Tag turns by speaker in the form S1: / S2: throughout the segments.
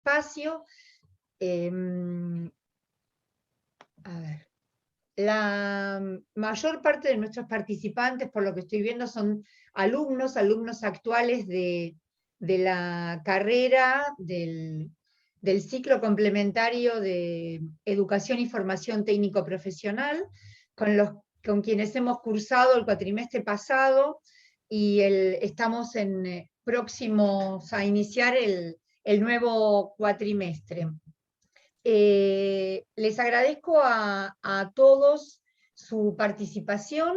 S1: espacio. A ver. La mayor parte de nuestros participantes, por lo que estoy viendo, son alumnos actuales de la carrera del ciclo complementario de Educación y Formación Técnico Profesional, con quienes hemos cursado el cuatrimestre pasado y estamos próximos a iniciar el nuevo cuatrimestre. Les agradezco a todos su participación.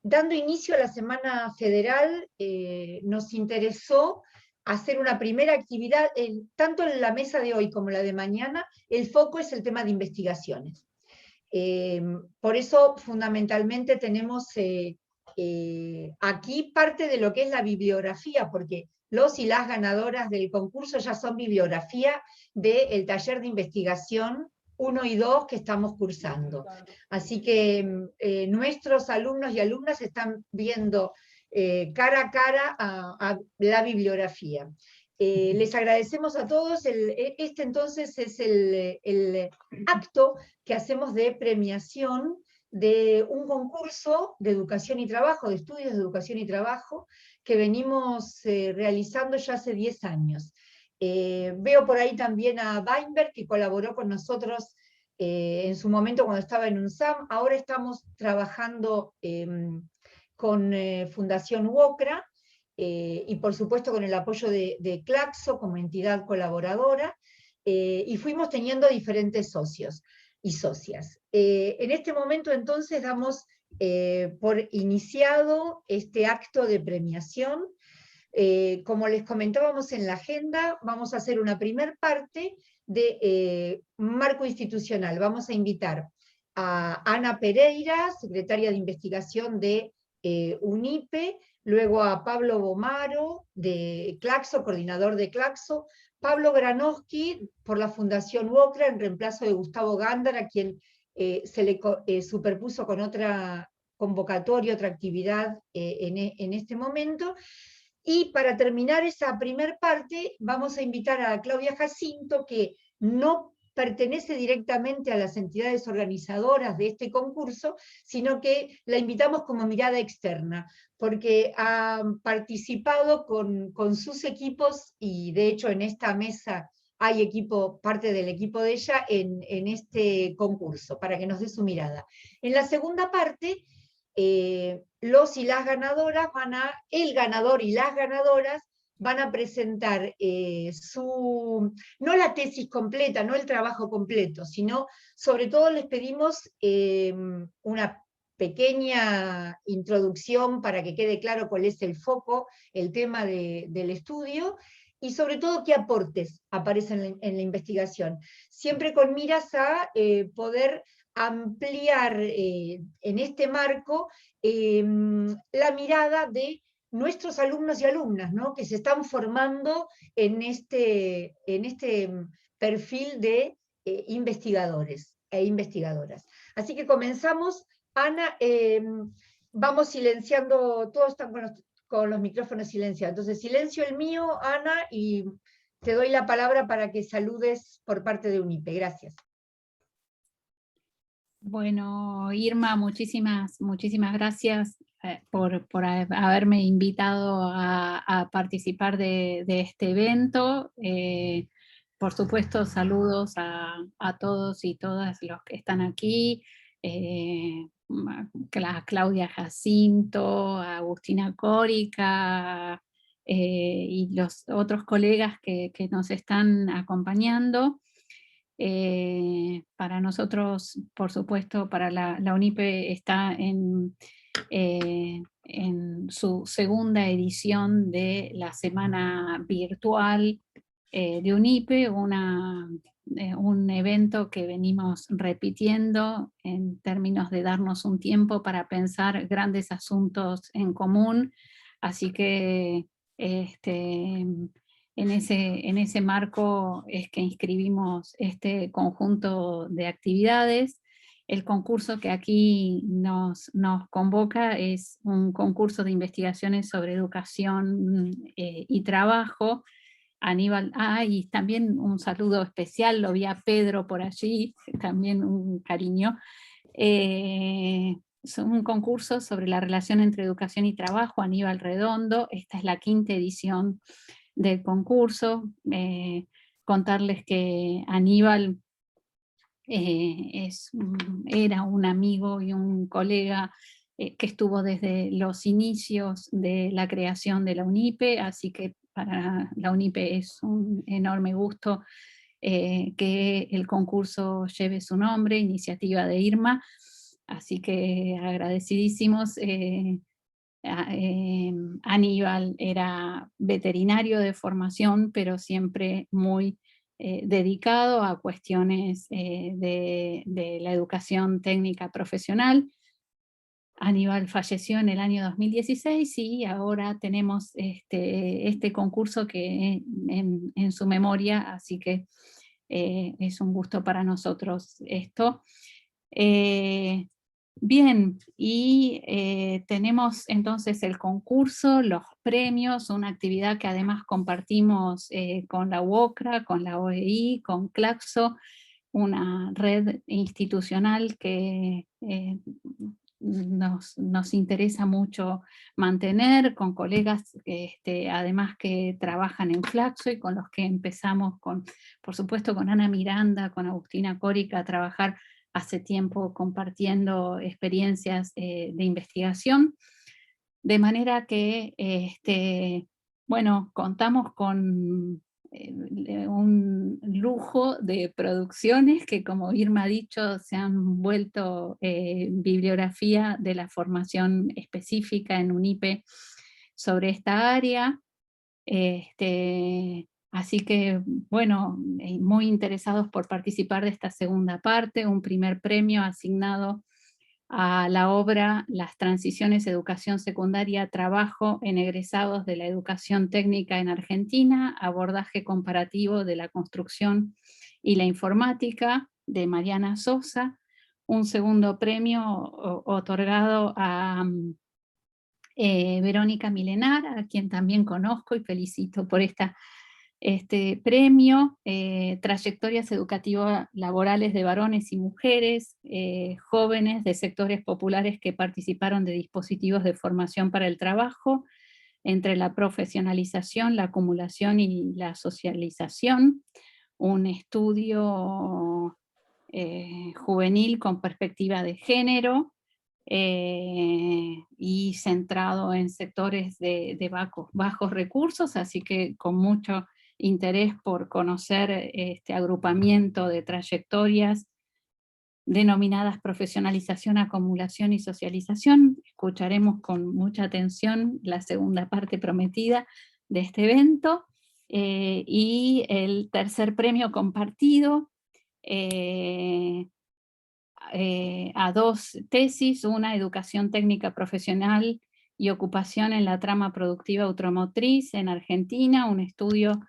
S1: Dando inicio a la Semana Federal, nos interesó hacer una primera actividad, tanto en la mesa de hoy como la de mañana, el foco es el tema de investigaciones. Por eso, fundamentalmente, tenemos aquí parte de lo que es la bibliografía, porque los y las ganadoras del concurso ya son bibliografía del taller de investigación 1 y 2 que estamos cursando. Así que nuestros alumnos y alumnas están viendo cara a cara a la bibliografía. Les agradecemos a todos. Este entonces es el acto que hacemos de premiación de un concurso de educación y trabajo, de estudios de educación y trabajo, que venimos realizando ya hace 10 años. Veo por ahí también a Weinberg, que colaboró con nosotros en su momento cuando estaba en UNSAM. Ahora estamos trabajando con Fundación UOCRA, y por supuesto con el apoyo de Claxo como entidad colaboradora, y fuimos teniendo diferentes socios y socias. En este momento entonces damos por iniciado este acto de premiación. Como les comentábamos en la agenda, vamos a hacer una primer parte de marco institucional. Vamos a invitar a Ana Pereira, secretaria de investigación de UNIPE, luego a Pablo Bomaro, de Claxo, coordinador de Claxo, Pablo Granowski, por la Fundación UOCRA, en reemplazo de Gustavo Gándara, a quien se le superpuso con otra convocatoria, otra actividad en este momento. Y para terminar esa primer parte, vamos a invitar a Claudia Jacinto, que no pertenece directamente a las entidades organizadoras de este concurso, sino que la invitamos como mirada externa, porque ha participado con sus equipos, y de hecho en esta mesa hay parte del equipo de ella en este concurso, para que nos dé su mirada. En la segunda parte, los y las ganadoras el ganador y las ganadoras van a presentar no la tesis completa, no el trabajo completo, sino sobre todo les pedimos una pequeña introducción para que quede claro cuál es el foco, el tema del estudio, y sobre todo qué aportes aparecen en la investigación, siempre con miras a poder ampliar en este marco la mirada de nuestros alumnos y alumnas, ¿no?, que se están formando en este perfil de investigadores e investigadoras. Así que comenzamos. Ana, vamos silenciando, todos están con los micrófonos silenciados. Entonces silencio el mío, Ana, y te doy la palabra para que saludes por parte de UNIPE. Gracias.
S2: Bueno, Irma, muchísimas gracias por haberme invitado a participar de este evento. Por supuesto, saludos a todos y todas los que están aquí, a Claudia Jacinto, a Agustina Córica, y los otros colegas que nos están acompañando. Para nosotros, por supuesto, para la UNIPE está en su segunda edición de la semana virtual de UNIPE, un evento que venimos repitiendo en términos de darnos un tiempo para pensar grandes asuntos en común, así que en ese marco es que inscribimos este conjunto de actividades. El concurso que aquí nos convoca es un concurso de investigaciones sobre educación y trabajo, Aníbal, y también un saludo especial, lo vi a Pedro por allí, también un cariño. Es un concurso sobre la relación entre educación y trabajo, Aníbal Redondo. Esta es la 5ª edición del concurso. Contarles que Aníbal era un amigo y un colega que estuvo desde los inicios de la creación de la UNIPE, así que para la UNIPE es un enorme gusto que el concurso lleve su nombre, iniciativa de Irma, así que agradecidísimos. Aníbal era veterinario de formación, pero siempre muy dedicado a cuestiones de la educación técnica profesional. Aníbal falleció en el año 2016 y ahora tenemos este concurso que en su memoria, así que es un gusto para nosotros esto. Bien, y tenemos entonces el concurso, los premios, una actividad que además compartimos con la UOCRA, con la OEI, con Claxo, una red institucional que nos interesa mucho mantener, con colegas además que trabajan en Flaxo y con los que empezamos, por supuesto con Ana Miranda, con Agustina Córica, a trabajar hace tiempo compartiendo experiencias de investigación, de manera que bueno, contamos con un lujo de producciones que, como Irma ha dicho, se han vuelto bibliografía de la formación específica en UNIPE sobre esta área. Así que, bueno, muy interesados por participar de esta segunda parte, un primer premio asignado a la obra Las transiciones educación secundaria, trabajo en egresados de la educación técnica en Argentina, abordaje comparativo de la construcción y la informática, de Mariana Sosa. Un segundo premio otorgado a Verónica Milenar, a quien también conozco y felicito por este premio, trayectorias educativas laborales de varones y mujeres, jóvenes de sectores populares que participaron de dispositivos de formación para el trabajo, entre la profesionalización, la acumulación y la socialización, un estudio juvenil con perspectiva de género, y centrado en sectores de bajos recursos, así que con mucho interés por conocer este agrupamiento de trayectorias denominadas profesionalización, acumulación y socialización. Escucharemos con mucha atención la segunda parte prometida de este evento, y el tercer premio compartido, a 2 tesis, una educación técnica profesional y ocupación en la trama productiva automotriz en Argentina, un estudio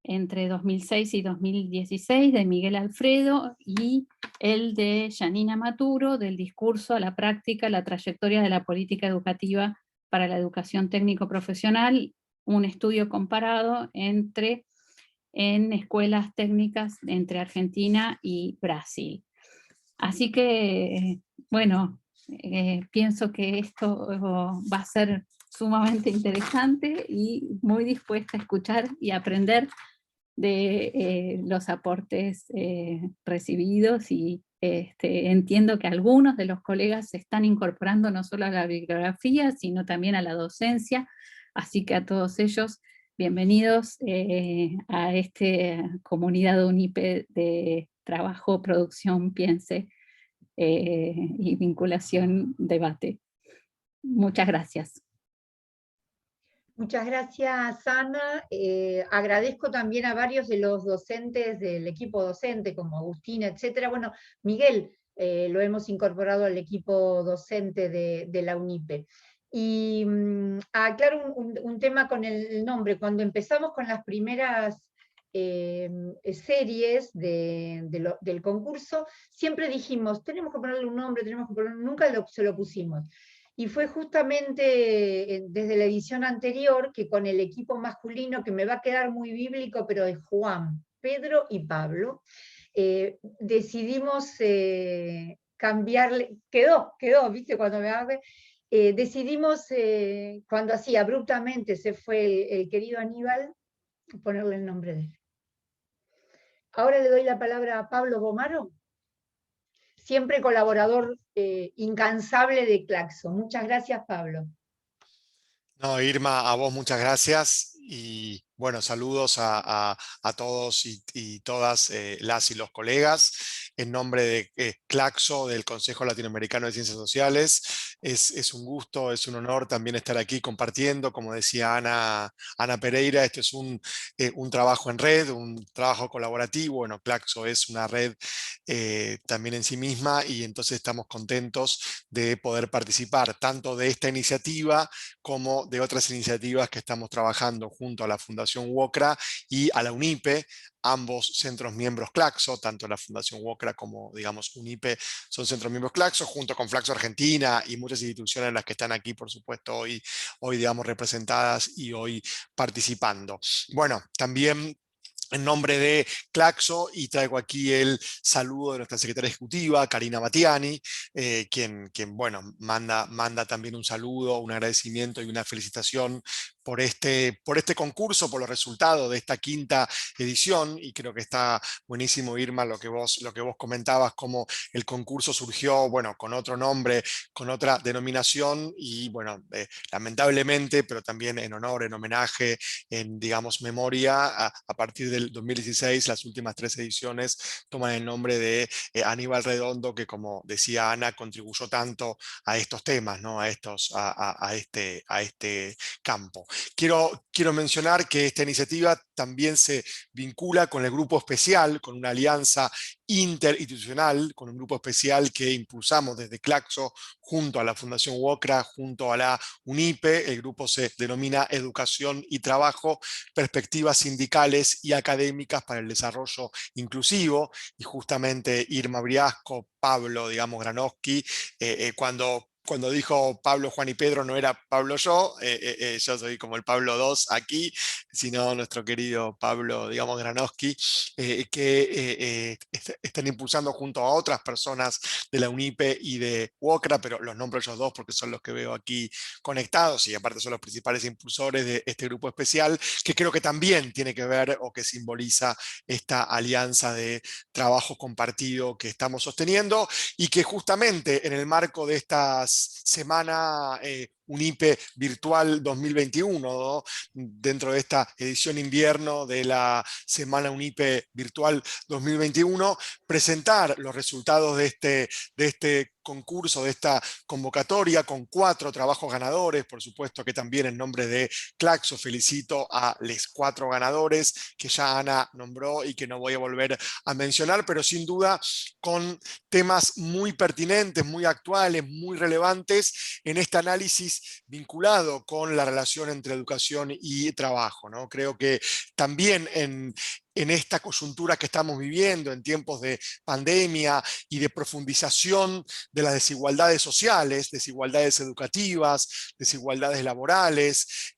S2: entre 2006 y 2016 de Miguel Alfredo, y el de Janina Maturo, del discurso a la práctica, la trayectoria de la política educativa para la educación técnico-profesional, un estudio comparado en escuelas técnicas entre Argentina y Brasil. Así que, bueno, pienso que esto va a ser sumamente interesante y muy dispuesta a escuchar y aprender de los aportes recibidos, y entiendo que algunos de los colegas se están incorporando no solo a la bibliografía, sino también a la docencia, así que a todos ellos, bienvenidos a esta comunidad UNIPE de trabajo, producción, piense y vinculación, debate. Muchas gracias.
S1: Muchas gracias, Ana. Agradezco también a varios de los docentes del equipo docente, como Agustina, etcétera. Bueno, Miguel, lo hemos incorporado al equipo docente de la UNIPE. Y aclaro un tema con el nombre. Cuando empezamos con las primeras series del concurso, siempre dijimos, tenemos que ponerle un nombre, nunca se lo pusimos. Y fue justamente desde la edición anterior que con el equipo masculino, que me va a quedar muy bíblico, pero es Juan, Pedro y Pablo, decidimos cambiarle, quedó, ¿viste? Cuando me hablé, decidimos, cuando así abruptamente se fue el querido Aníbal, ponerle el nombre de él. Ahora le doy la palabra a Pablo Gomaro, siempre colaborador incansable de Claxo. Muchas gracias, Pablo.
S3: No, Irma, a vos muchas gracias y bueno, saludos a todos y todas las y los colegas. En nombre de Claxo, del Consejo Latinoamericano de Ciencias Sociales, es un gusto, es un honor también estar aquí compartiendo. Como decía Ana Pereira, este es un trabajo en red, un trabajo colaborativo. Bueno, Claxo es una red también en sí misma y entonces estamos contentos de poder participar tanto de esta iniciativa como de otras iniciativas que estamos trabajando junto a la Fundación WOCRA y a la UNIPE, ambos centros miembros Claxo, tanto la Fundación WOCRA como, digamos, UNIPE son centros miembros Claxo, junto con Flaxo Argentina y muchas instituciones las que están aquí, por supuesto, hoy digamos, representadas y hoy participando. Bueno, también en nombre de Claxo, y traigo aquí el saludo de nuestra secretaria ejecutiva, Karina Battiani, quien bueno, manda también un saludo, un agradecimiento y una felicitación por este concurso, por los resultados de esta quinta edición, y creo que está buenísimo, Irma, lo que vos comentabas, cómo el concurso surgió, bueno, con otro nombre, con otra denominación, y bueno, lamentablemente, pero también en honor, en homenaje, en, digamos, memoria, a partir del 2016, las últimas 3 ediciones toman el nombre de Aníbal Redondo, que, como decía Ana, contribuyó tanto a estos temas, ¿no? a este campo. Quiero mencionar que esta iniciativa también se vincula con el grupo especial, con una alianza interinstitucional, con un grupo especial que impulsamos desde Claxo junto a la Fundación WOCRA, junto a la UNIPE. El grupo se denomina Educación y Trabajo, Perspectivas Sindicales y Académicas para el Desarrollo Inclusivo, y justamente Irma Briasco, Pablo, digamos, Granowski, cuando dijo Pablo, Juan y Pedro, no era Pablo yo soy como el Pablo 2 aquí, sino nuestro querido Pablo, digamos, Granowski, que están impulsando junto a otras personas de la UNIPE y de WOCRA, pero los nombro ellos dos porque son los que veo aquí conectados y aparte son los principales impulsores de este grupo especial, que creo que también tiene que ver o que simboliza esta alianza de trabajo compartido que estamos sosteniendo, y que justamente en el marco de estas semana UNIPE Virtual 2021, ¿no? Dentro de esta edición invierno de la Semana UNIPE Virtual 2021, presentar los resultados de este concurso, de esta convocatoria, con 4 trabajos ganadores. Por supuesto que también en nombre de Claxo felicito a los 4 ganadores que ya Ana nombró y que no voy a volver a mencionar, pero sin duda con temas muy pertinentes, muy actuales, muy relevantes en este análisis vinculado con la relación entre educación y trabajo, ¿no? Creo que también en esta coyuntura que estamos viviendo, en tiempos de pandemia y de profundización de las desigualdades sociales, desigualdades educativas, desigualdades laborales,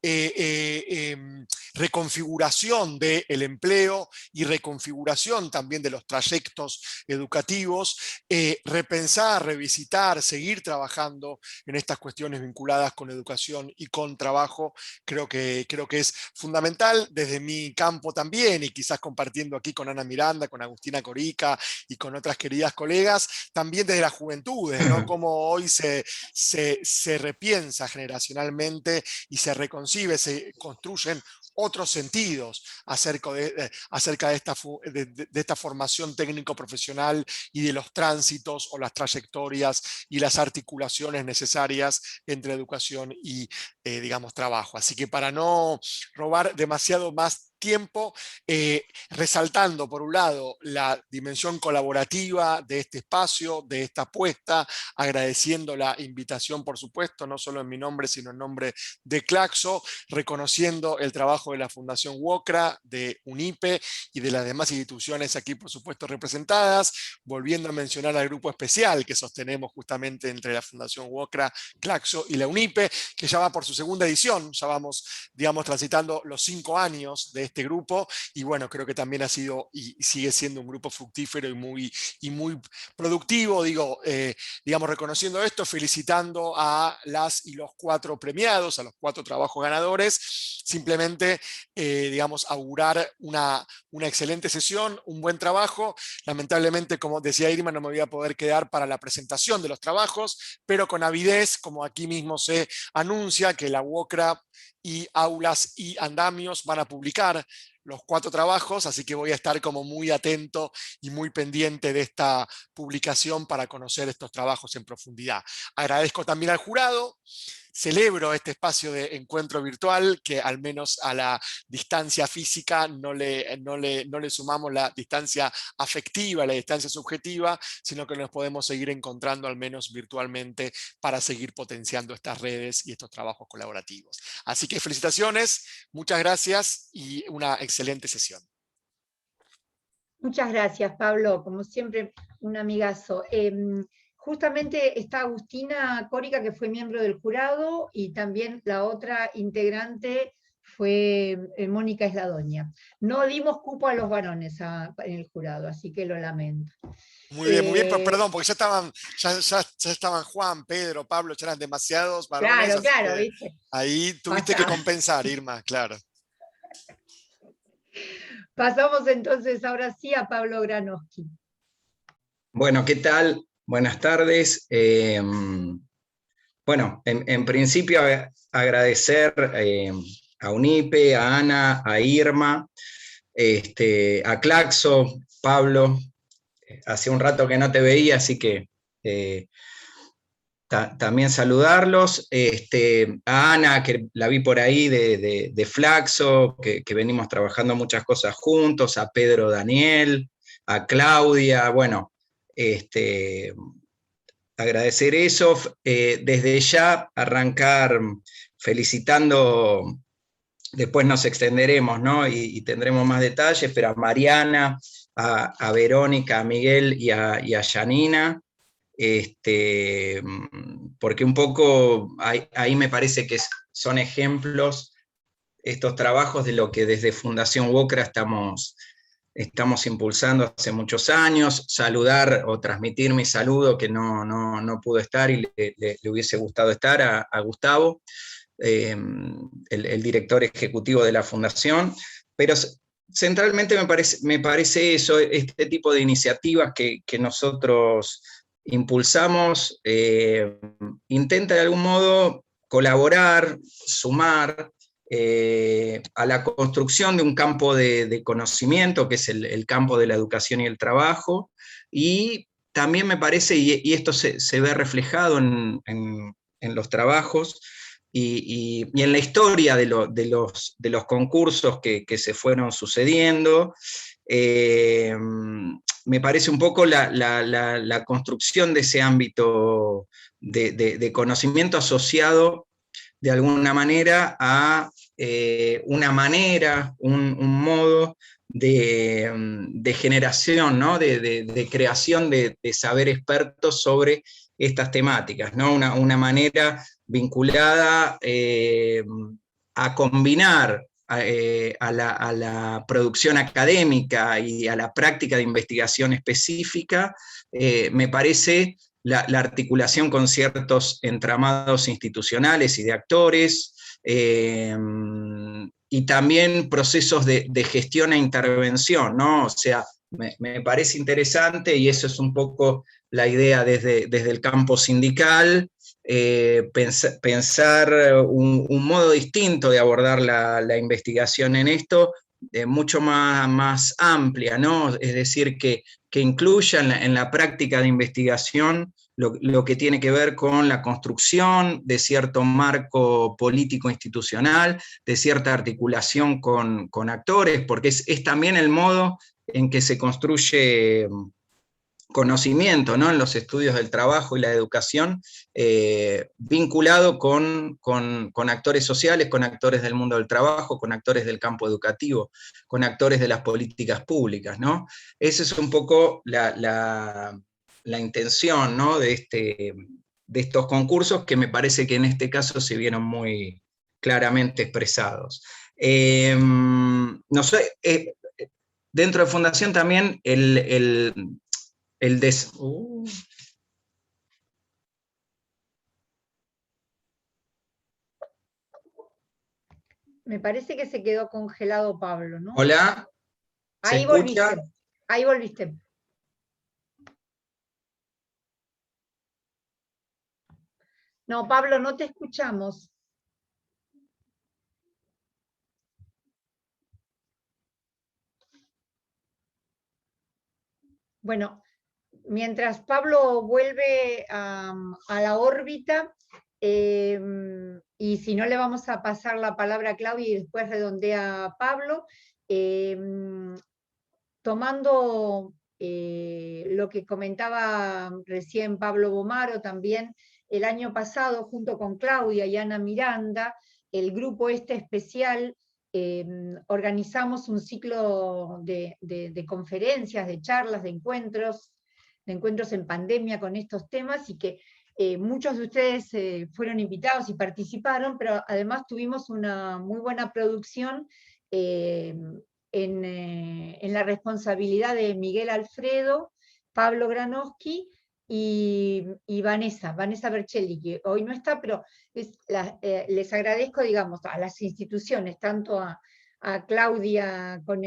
S3: reconfiguración del empleo y reconfiguración también de los trayectos educativos, repensar, revisitar, seguir trabajando en estas cuestiones vinculadas con educación y con trabajo, creo que es fundamental desde mi campo también, y quizás compartiendo aquí con Ana Miranda, con Agustina Corica y con otras queridas colegas, también desde las juventudes, ¿no? Cómo hoy se repiensa generacionalmente y se reconcibe, se construyen otros sentidos acerca de esta formación técnico-profesional y de los tránsitos o las trayectorias y las articulaciones necesarias entre educación y, digamos, trabajo. Así que, para no robar demasiado más tiempo, resaltando por un lado la dimensión colaborativa de este espacio, de esta apuesta, agradeciendo la invitación, por supuesto, no solo en mi nombre, sino en nombre de Claxo, reconociendo el trabajo de la Fundación WOCRA, de UNIPE y de las demás instituciones aquí, por supuesto, representadas, volviendo a mencionar al grupo especial que sostenemos justamente entre la Fundación WOCRA, Claxo y la UNIPE, que ya va por su segunda edición, ya vamos, digamos, transitando los 5 años de este grupo, y bueno, creo que también ha sido y sigue siendo un grupo fructífero y muy productivo, digamos, reconociendo esto, felicitando a las y los 4 premiados, a los 4 trabajos ganadores, simplemente, digamos, augurar una excelente sesión, un buen trabajo. Lamentablemente, como decía Irma, no me voy a poder quedar para la presentación de los trabajos, pero con avidez, como aquí mismo se anuncia, que la WOCRA y Aulas y Andamios van a publicar los 4 trabajos, así que voy a estar como muy atento y muy pendiente de esta publicación para conocer estos trabajos en profundidad. Agradezco también al jurado, celebro este espacio de encuentro virtual, que al menos a la distancia física no le sumamos la distancia afectiva, la distancia subjetiva, sino que nos podemos seguir encontrando al menos virtualmente para seguir potenciando estas redes y estos trabajos colaborativos. Así que felicitaciones, muchas gracias y una excelente sesión.
S1: Muchas gracias, Pablo. Como siempre, un amigazo. Justamente está Agustina Córica, que fue miembro del jurado, y también la otra integrante fue Mónica Esladoña. No dimos cupo a los varones en el jurado, así que lo lamento.
S3: Muy bien, perdón, porque ya estaban Juan, Pedro, Pablo, ya eran demasiados varones.
S1: Claro, ¿viste?
S3: Ahí tuviste que compensar, Irma, claro.
S1: Pasamos entonces ahora sí a Pablo Granowski.
S4: Bueno, ¿qué tal? Buenas tardes. Bueno, en principio agradecer a UNIPE, a Ana, a Irma, a Claxo, Pablo. Hace un rato que no te veía, así que también saludarlos. A Ana, que la vi por ahí de Flaxo, que venimos trabajando muchas cosas juntos, a Pedro Daniel, a Claudia, bueno, agradecer eso, desde ya arrancar felicitando, después nos extenderemos, ¿no? Y tendremos más detalles, pero a Mariana, a Verónica, a Miguel y a Janina, porque un poco ahí me parece que son ejemplos estos trabajos de lo que desde Fundación WOCRA estamos impulsando hace muchos años. Saludar o transmitir mi saludo, que no pudo estar y le hubiese gustado estar, a Gustavo, el director ejecutivo de la Fundación, pero centralmente me parece eso, este tipo de iniciativas que nosotros impulsamos, intenta de algún modo colaborar, sumar, a la construcción de un campo de conocimiento, que es el campo de la educación y el trabajo, y también me parece, y esto se ve reflejado en los trabajos, y en la historia de los concursos que se fueron sucediendo, me parece un poco la construcción de ese ámbito de conocimiento asociado de alguna manera a un modo de generación, ¿no? de creación de saber expertos sobre estas temáticas, ¿no? Una manera vinculada a combinar a la producción académica y a la práctica de investigación específica, me parece la articulación con ciertos entramados institucionales y de actores, y también procesos de gestión e intervención, ¿no? O sea, me parece interesante, y eso es un poco la idea desde el campo sindical, pensar un modo distinto de abordar la investigación en esto, mucho más amplia, ¿no? Es decir, que incluya en la práctica de investigación lo que tiene que ver con la construcción de cierto marco político institucional, de cierta articulación con actores, porque es también el modo en que se construye conocimiento, ¿no?, en los estudios del trabajo y la educación, vinculado con actores sociales, con actores del mundo del trabajo, con actores del campo educativo, con actores de las políticas públicas, ¿no? Esa es un poco la intención, ¿no?, de estos concursos, que me parece que en este caso se vieron muy claramente expresados. No sé, dentro de Fundación también
S1: Me parece que se quedó congelado Pablo, ¿no?
S4: Hola, ¿se
S1: Ahí
S4: escucha?
S1: volviste, ahí volviste. No, Pablo, no te escuchamos. Bueno, mientras Pablo vuelve a la órbita, y si no le vamos a pasar la palabra a Claudia y después redondea a Pablo, tomando lo que comentaba recién Pablo Bomaro, también el año pasado, junto con Claudia y Ana Miranda, el grupo especial, organizamos un ciclo de conferencias, de charlas, de encuentros en pandemia con estos temas, y que muchos de ustedes fueron invitados y participaron, pero además tuvimos una muy buena producción en la responsabilidad de Miguel Alfredo, Pablo Granowski y Vanessa Berchelli, que hoy no está, pero les agradezco, digamos, a las instituciones, tanto a Claudia con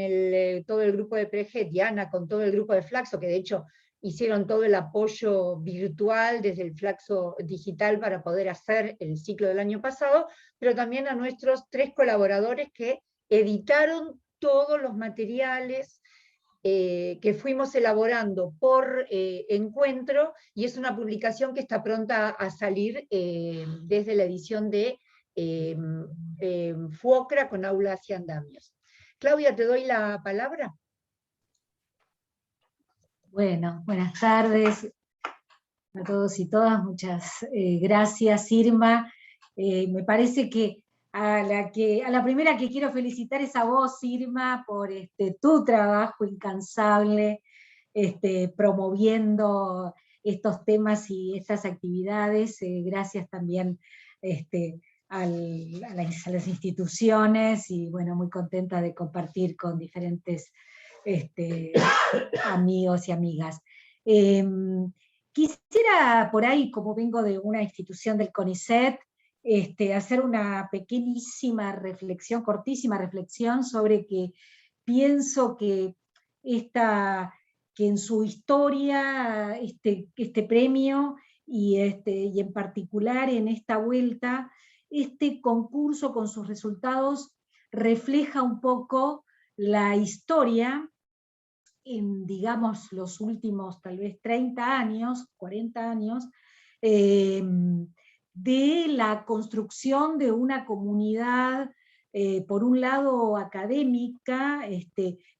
S1: todo el grupo de Preget, y Ana con todo el grupo de Flaxo, que de hecho hicieron todo el apoyo virtual desde el Flaxo Digital para poder hacer el ciclo del año pasado, pero también a nuestros 3 colaboradores que editaron todos los materiales que fuimos elaborando por encuentro, y es una publicación que está pronta a salir desde la edición de FUOCRA con Aulas y Andamios. Claudia, te doy la palabra.
S5: Bueno, buenas tardes a todos y todas, muchas gracias, Irma. Me parece que a la primera que quiero felicitar es a vos, Irma, por tu trabajo incansable, promoviendo estos temas y estas actividades. Gracias también a las instituciones, y bueno, muy contenta de compartir con diferentes amigos y amigas. Quisiera por ahí, como vengo de una institución del CONICET, hacer una pequeñísima reflexión, cortísima reflexión, sobre que pienso que en su historia este premio, y en particular en esta vuelta, este concurso con sus resultados refleja un poco la historia en, digamos, los últimos tal vez 30 años, 40 años, de la construcción de una comunidad, por un lado académica,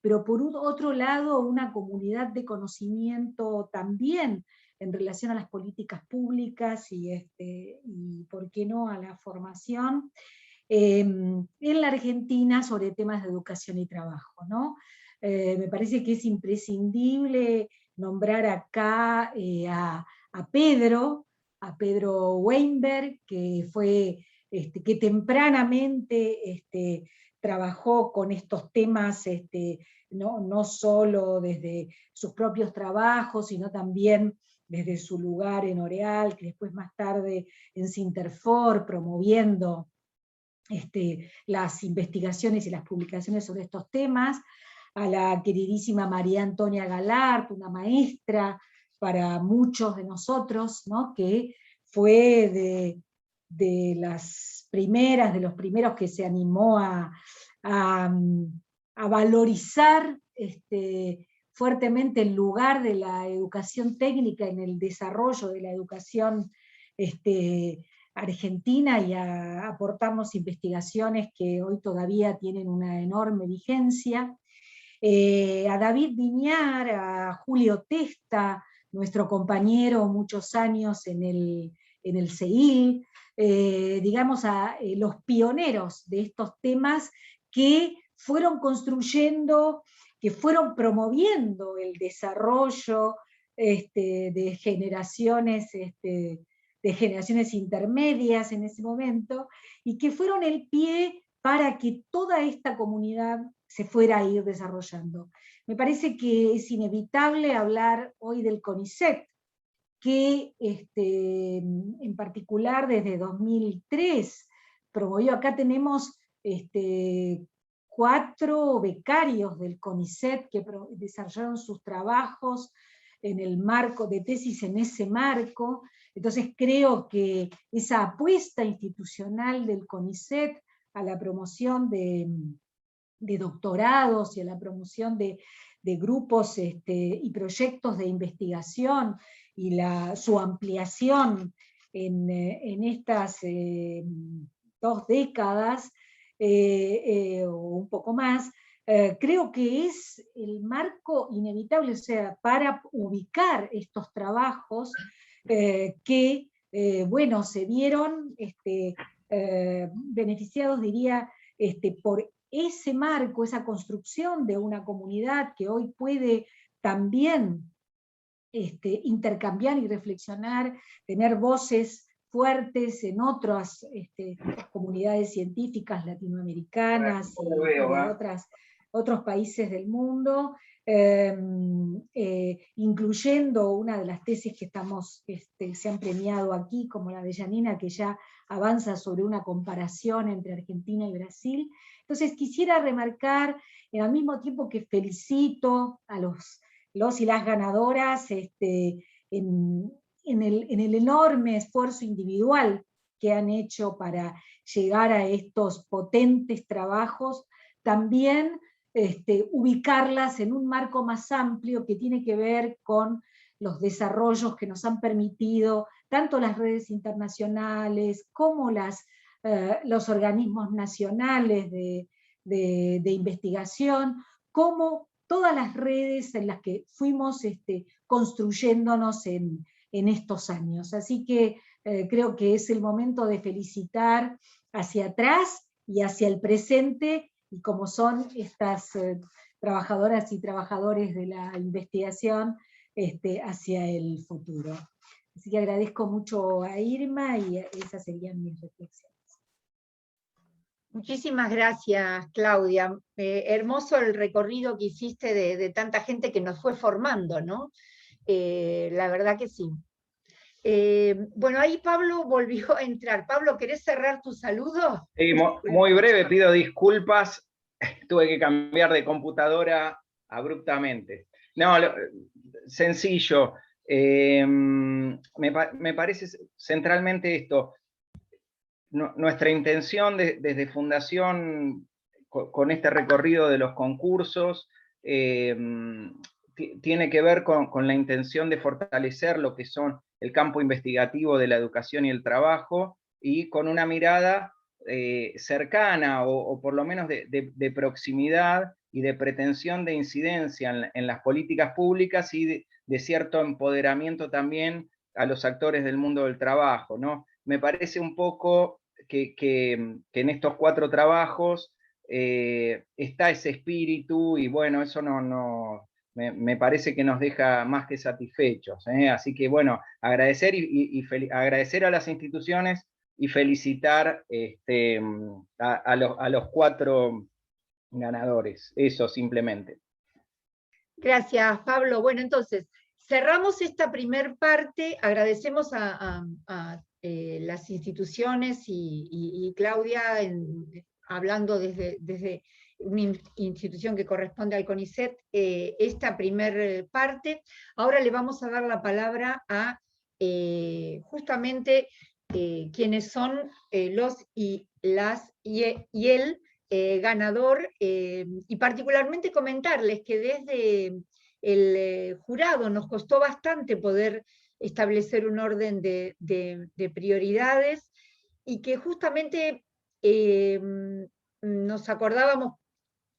S5: pero por otro lado una comunidad de conocimiento también en relación a las políticas públicas y ¿por qué no?, a la formación en la Argentina sobre temas de educación y trabajo, ¿no? Me parece que es imprescindible nombrar acá a Pedro Weinberg, que fue, que tempranamente trabajó con estos temas, no solo desde sus propios trabajos, sino también desde su lugar en Oreal, que después más tarde en Sinterfor, promoviendo las investigaciones y las publicaciones sobre estos temas, a la queridísima María Antonia Galart, una maestra para muchos de nosotros, ¿no?, que fue de las primeras, de los primeros que se animó a valorizar fuertemente el lugar de la educación técnica en el desarrollo de la educación argentina, y aportamos investigaciones que hoy todavía tienen una enorme vigencia. A David Viñar, a Julio Testa, nuestro compañero muchos años en el CEIL, digamos a los pioneros de estos temas que fueron construyendo, que fueron promoviendo el desarrollo de generaciones intermedias en ese momento, y que fueron el pie para que toda esta comunidad se fuera a ir desarrollando. Me parece que es inevitable hablar hoy del CONICET, que en particular desde 2003 promovió. Acá tenemos 4 becarios del CONICET que desarrollaron sus trabajos en el marco de tesis, en ese marco. Entonces creo que esa apuesta institucional del CONICET a la promoción de doctorados y a la promoción de grupos y proyectos de investigación, y su ampliación en estas 2 décadas, o un poco más, creo que es el marco inevitable, o sea, para ubicar estos trabajos que, bueno, se vieron beneficiados, diría, por ese marco, esa construcción de una comunidad que hoy puede también intercambiar y reflexionar, tener voces fuertes en otras comunidades científicas latinoamericanas y de otros países del mundo, incluyendo una de las tesis que se han premiado aquí, como la de Janina, que ya avanza sobre una comparación entre Argentina y Brasil. Entonces quisiera remarcar, al mismo tiempo que felicito a los y las ganadoras en el enorme esfuerzo individual que han hecho para llegar a estos potentes trabajos, también ubicarlas en un marco más amplio que tiene que ver con los desarrollos que nos han permitido tanto las redes internacionales como los organismos nacionales de investigación, como todas las redes en las que fuimos construyéndonos en estos años. Así que creo que es el momento de felicitar hacia atrás y hacia el presente, y como son estas trabajadoras y trabajadores de la investigación, hacia el futuro. Así que agradezco mucho a Irma, y esas serían mis reflexiones.
S1: Muchísimas gracias, Claudia. Hermoso el recorrido que hiciste de tanta gente que nos fue formando, ¿no? La verdad que sí. Bueno, ahí Pablo volvió a entrar. Pablo, ¿querés cerrar tu saludo?
S4: Sí, muy breve, pido disculpas. Tuve que cambiar de computadora abruptamente. No, sencillo. Me parece centralmente esto. Nuestra intención desde Fundación, con este recorrido de los concursos, tiene que ver con la intención de fortalecer lo que son el campo investigativo de la educación y el trabajo, y con una mirada cercana, o por lo menos de proximidad y de pretensión de incidencia en las políticas públicas, y de cierto empoderamiento también a los actores del mundo del trabajo, ¿no? Me parece un poco que en estos 4 trabajos está ese espíritu, y bueno, eso me parece que nos deja más que satisfechos. Así que bueno, agradecer agradecer a las instituciones y felicitar a los 4 ganadores. Eso simplemente.
S1: Gracias, Pablo. Bueno, entonces, cerramos esta primer parte. Agradecemos a las instituciones y Claudia, hablando desde una institución que corresponde al CONICET, esta primer parte. Ahora le vamos a dar la palabra a justamente quienes son los y el ganador, y particularmente comentarles que desde el jurado nos costó bastante poder establecer un orden de prioridades, y que justamente nos acordábamos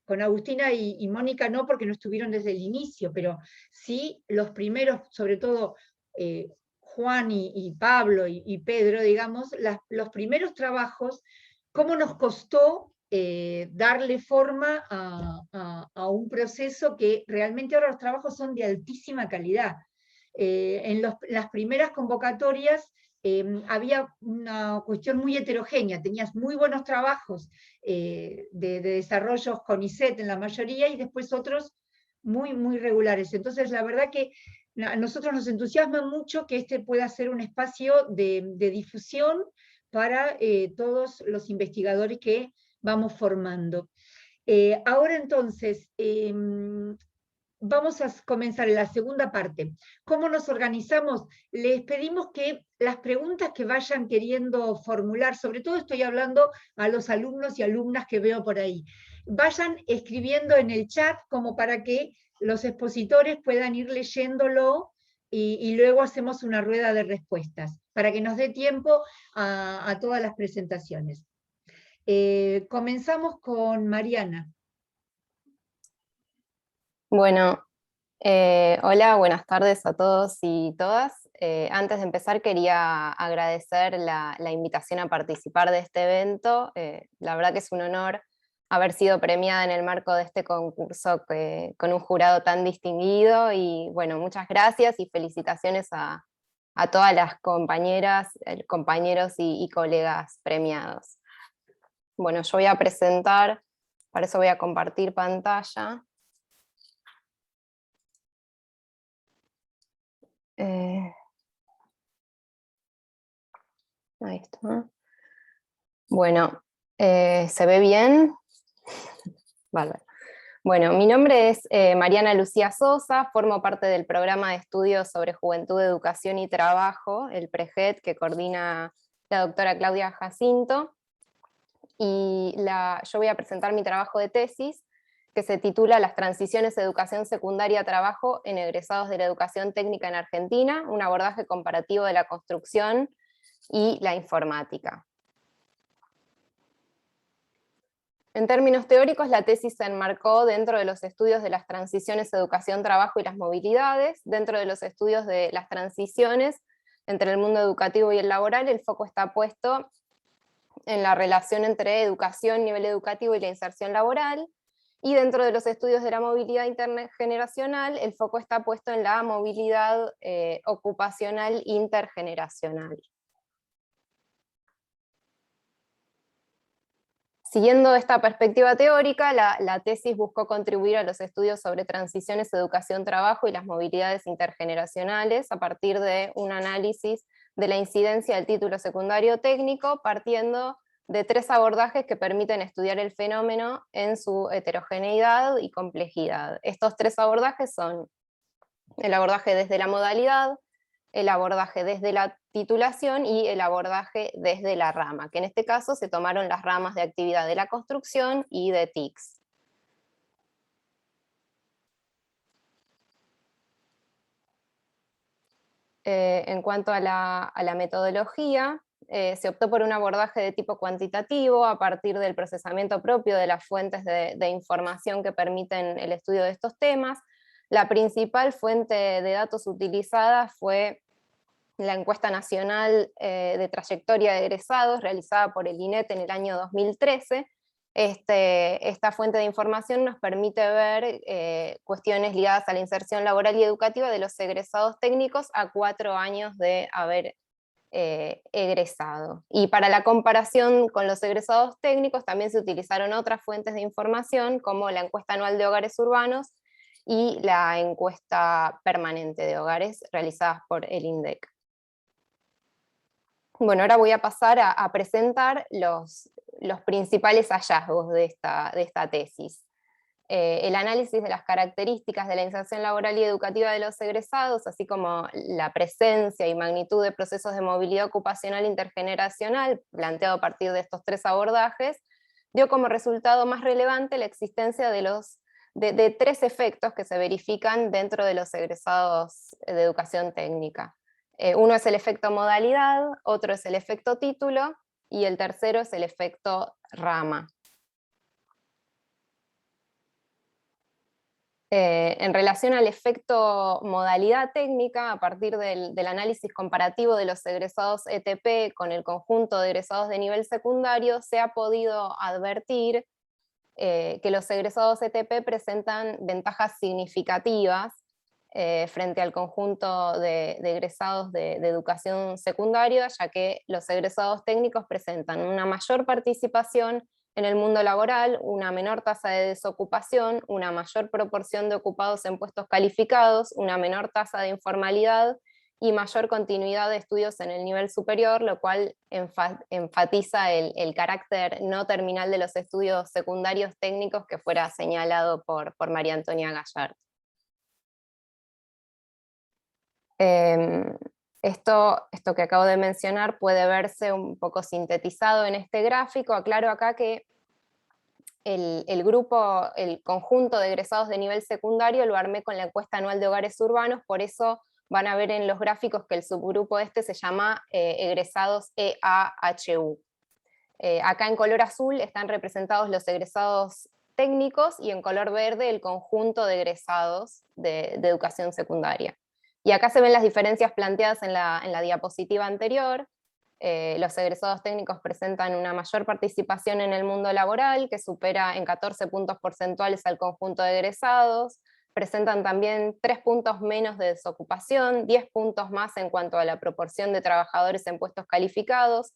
S1: con Agustina y Mónica, no porque no estuvieron desde el inicio, pero sí los primeros, sobre todo Juan y Pablo y Pedro, digamos, los primeros trabajos, cómo nos costó darle forma a un proceso que realmente ahora los trabajos son de altísima calidad. En las primeras convocatorias había una cuestión muy heterogénea, tenías muy buenos trabajos de desarrollos con ISET en la mayoría, y después otros muy, muy regulares. Entonces, la verdad que a nosotros nos entusiasma mucho que este pueda ser un espacio de difusión para todos los investigadores que vamos formando. Ahora entonces, vamos a comenzar en la segunda parte. ¿Cómo nos organizamos? Les pedimos que las preguntas que vayan queriendo formular, sobre todo estoy hablando a los alumnos y alumnas que veo por ahí, vayan escribiendo en el chat como para que los expositores puedan ir leyéndolo, y luego hacemos una rueda de respuestas, para que nos dé tiempo a todas las presentaciones. Comenzamos con Mariana.
S6: Bueno, hola, buenas tardes a todos y todas. Antes de empezar quería agradecer la invitación a participar de este evento. La verdad que es un honor haber sido premiada en el marco de este concurso con un jurado tan distinguido, y bueno, muchas gracias y felicitaciones a todas las compañeras, compañeros y colegas premiados. Bueno, yo voy a presentar, para eso voy a compartir pantalla. Ahí está. Bueno, ¿se ve bien? Vale. Bueno, mi nombre es Mariana Lucía Sosa, formo parte del programa de estudios sobre juventud, educación y trabajo, el PREJET, que coordina la doctora Claudia Jacinto, y yo voy a presentar mi trabajo de tesis, que se titula Las transiciones de educación secundaria a trabajo en egresados de la educación técnica en Argentina, un abordaje comparativo de la construcción y la informática. En términos teóricos, la tesis se enmarcó dentro de los estudios de las transiciones educación-trabajo y las movilidades. Dentro de los estudios de las transiciones entre el mundo educativo y el laboral, el foco está puesto en la relación entre educación, nivel educativo y la inserción laboral. Y dentro de los estudios de la movilidad intergeneracional, el foco está puesto en la movilidad ocupacional intergeneracional. Siguiendo esta perspectiva teórica, la tesis buscó contribuir a los estudios sobre transiciones, educación, trabajo y las movilidades intergeneracionales a partir de un análisis de la incidencia del título secundario técnico, partiendo de 3 abordajes que permiten estudiar el fenómeno en su heterogeneidad y complejidad. Estos 3 abordajes son el abordaje desde la modalidad, el abordaje desde la titulación y el abordaje desde la rama, que en este caso se tomaron las ramas de actividad de la construcción y de TICS. En cuanto a la metodología, se optó por un abordaje de tipo cuantitativo a partir del procesamiento propio de las fuentes de información que permiten el estudio de estos temas. La principal fuente de datos utilizada fue la encuesta nacional de trayectoria de egresados realizada por el INET en el año 2013. Esta fuente de información nos permite ver cuestiones ligadas a la inserción laboral y educativa de los egresados técnicos a 4 años de haber egresado. Y para la comparación con los egresados técnicos también se utilizaron otras fuentes de información, como la encuesta anual de hogares urbanos y la encuesta permanente de hogares realizadas por el INDEC. Bueno, ahora voy a pasar a presentar los principales hallazgos de esta tesis. El análisis de las características de la inserción laboral y educativa de los egresados, así como la presencia y magnitud de procesos de movilidad ocupacional intergeneracional, planteado a partir de estos 3 abordajes, dio como resultado más relevante la existencia de los de 3 efectos que se verifican dentro de los egresados de educación técnica. Uno es el efecto modalidad, otro es el efecto título, y el tercero es el efecto rama. En relación al efecto modalidad técnica, a partir del análisis comparativo de los egresados ETP con el conjunto de egresados de nivel secundario, se ha podido advertir que los egresados ETP presentan ventajas significativas frente al conjunto de egresados de educación secundaria, ya que los egresados técnicos presentan una mayor participación en el mundo laboral, una menor tasa de desocupación, una mayor proporción de ocupados en puestos calificados, una menor tasa de informalidad y mayor continuidad de estudios en el nivel superior, lo cual enfatiza el carácter no terminal de los estudios secundarios técnicos que fuera señalado por María Antonia Gallart. Esto que acabo de mencionar puede verse un poco sintetizado en este gráfico. Aclaro acá que el conjunto de egresados de nivel secundario lo armé con la encuesta anual de hogares urbanos, por eso van a ver en los gráficos que el subgrupo este se llama egresados EAHU. Acá en color azul están representados los egresados técnicos y en color verde el conjunto de egresados de educación secundaria. Y acá se ven las diferencias planteadas en la diapositiva anterior. Los egresados técnicos presentan una mayor participación en el mundo laboral, que supera en 14 puntos porcentuales al conjunto de egresados. Presentan también 3 puntos menos de desocupación, 10 puntos más en cuanto a la proporción de trabajadores en puestos calificados,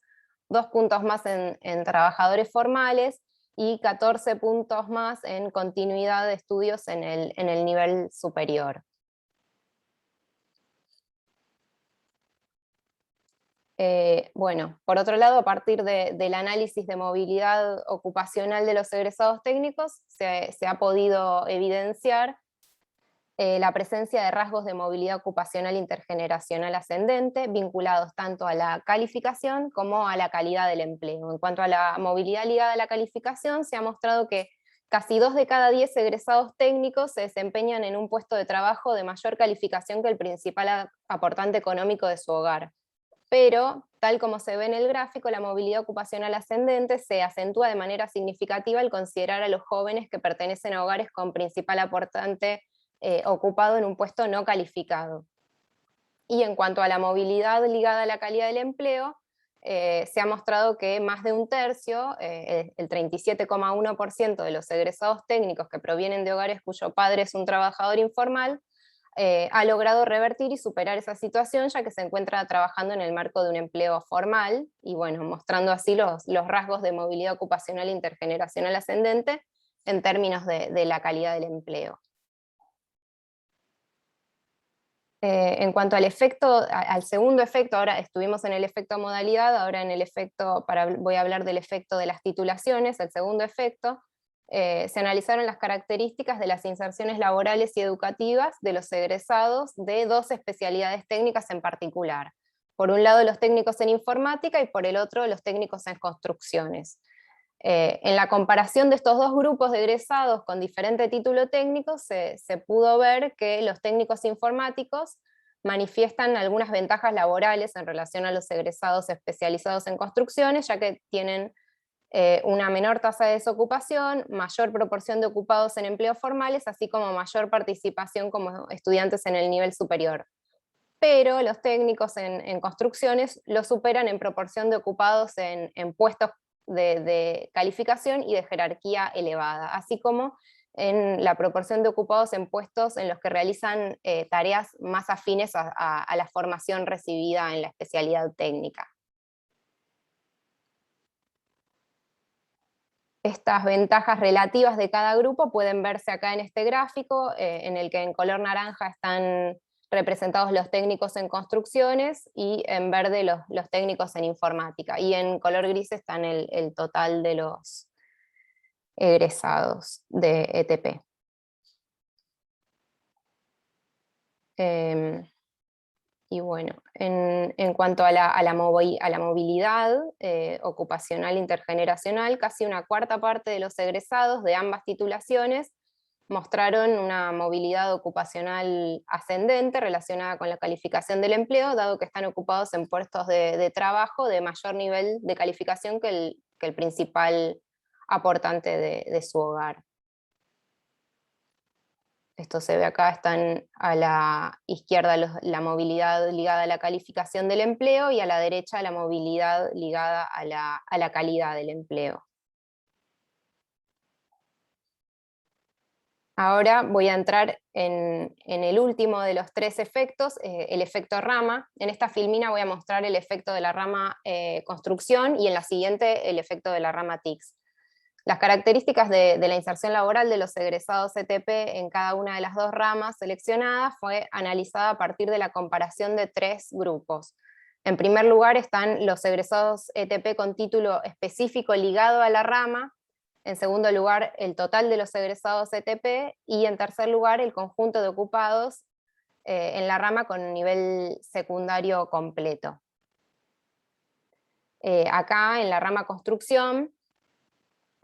S6: 2 puntos más en trabajadores formales, y 14 puntos más en continuidad de estudios en el nivel superior. Bueno, por otro lado, a partir del análisis de movilidad ocupacional de los egresados técnicos, se ha podido evidenciar la presencia de rasgos de movilidad ocupacional intergeneracional ascendente, vinculados tanto a la calificación como a la calidad del empleo. En cuanto a la movilidad ligada a la calificación, se ha mostrado que casi 2 de cada 10 egresados técnicos se desempeñan en un puesto de trabajo de mayor calificación que el principal aportante económico de su hogar. Pero, tal como se ve en el gráfico, la movilidad ocupacional ascendente se acentúa de manera significativa al considerar a los jóvenes que pertenecen a hogares con principal aportante ocupado en un puesto no calificado. Y en cuanto a la movilidad ligada a la calidad del empleo, se ha mostrado que más de un tercio, el 37,1% de los egresados técnicos que provienen de hogares cuyo padre es un trabajador informal, ha logrado revertir y superar esa situación, ya que se encuentra trabajando en el marco de un empleo formal, y bueno, mostrando así los rasgos de movilidad ocupacional intergeneracional ascendente en términos de la calidad del empleo. En cuanto al segundo efecto, ahora estuvimos en el efecto modalidad, ahora en el efecto, voy a hablar del efecto de las titulaciones. El segundo efecto, se analizaron las características de las inserciones laborales y educativas de los egresados de 2 especialidades técnicas en particular. Por un lado los técnicos en informática y por el otro los técnicos en construcciones. En la comparación de estos 2 grupos de egresados con diferente título técnico, se pudo ver que los técnicos informáticos manifiestan algunas ventajas laborales en relación a los egresados especializados en construcciones, ya que tienen una menor tasa de desocupación, mayor proporción de ocupados en empleos formales, así como mayor participación como estudiantes en el nivel superior. Pero los técnicos en construcciones lo superan en proporción de ocupados en puestos de calificación y de jerarquía elevada, así como en la proporción de ocupados en puestos en los que realizan tareas más afines a la formación recibida en la especialidad técnica. Estas ventajas relativas de cada grupo pueden verse acá en este gráfico, en el que en color naranja están representados los técnicos en construcciones y en verde los técnicos en informática, y en color gris están el total de los egresados de ETP. Y bueno, en cuanto a la movilidad ocupacional intergeneracional, casi una cuarta parte de los egresados de ambas titulaciones mostraron una movilidad ocupacional ascendente relacionada con la calificación del empleo, dado que están ocupados en puestos de trabajo de mayor nivel de calificación que el principal aportante de su hogar. Esto se ve acá, están a la izquierda la movilidad ligada a la calificación del empleo y a la derecha la movilidad ligada a la calidad del empleo. Ahora voy a entrar en el último de los 3 efectos, el efecto rama. En esta filmina voy a mostrar el efecto de la rama construcción y en la siguiente el efecto de la rama TICS. Las características de la inserción laboral de los egresados ETP en cada una de las 2 ramas seleccionadas fue analizada a partir de la comparación de 3 grupos. En primer lugar están los egresados ETP con título específico ligado a la rama, en segundo lugar el total de los egresados ETP, y en tercer lugar el conjunto de ocupados en la rama con nivel secundario completo. Acá en la rama construcción,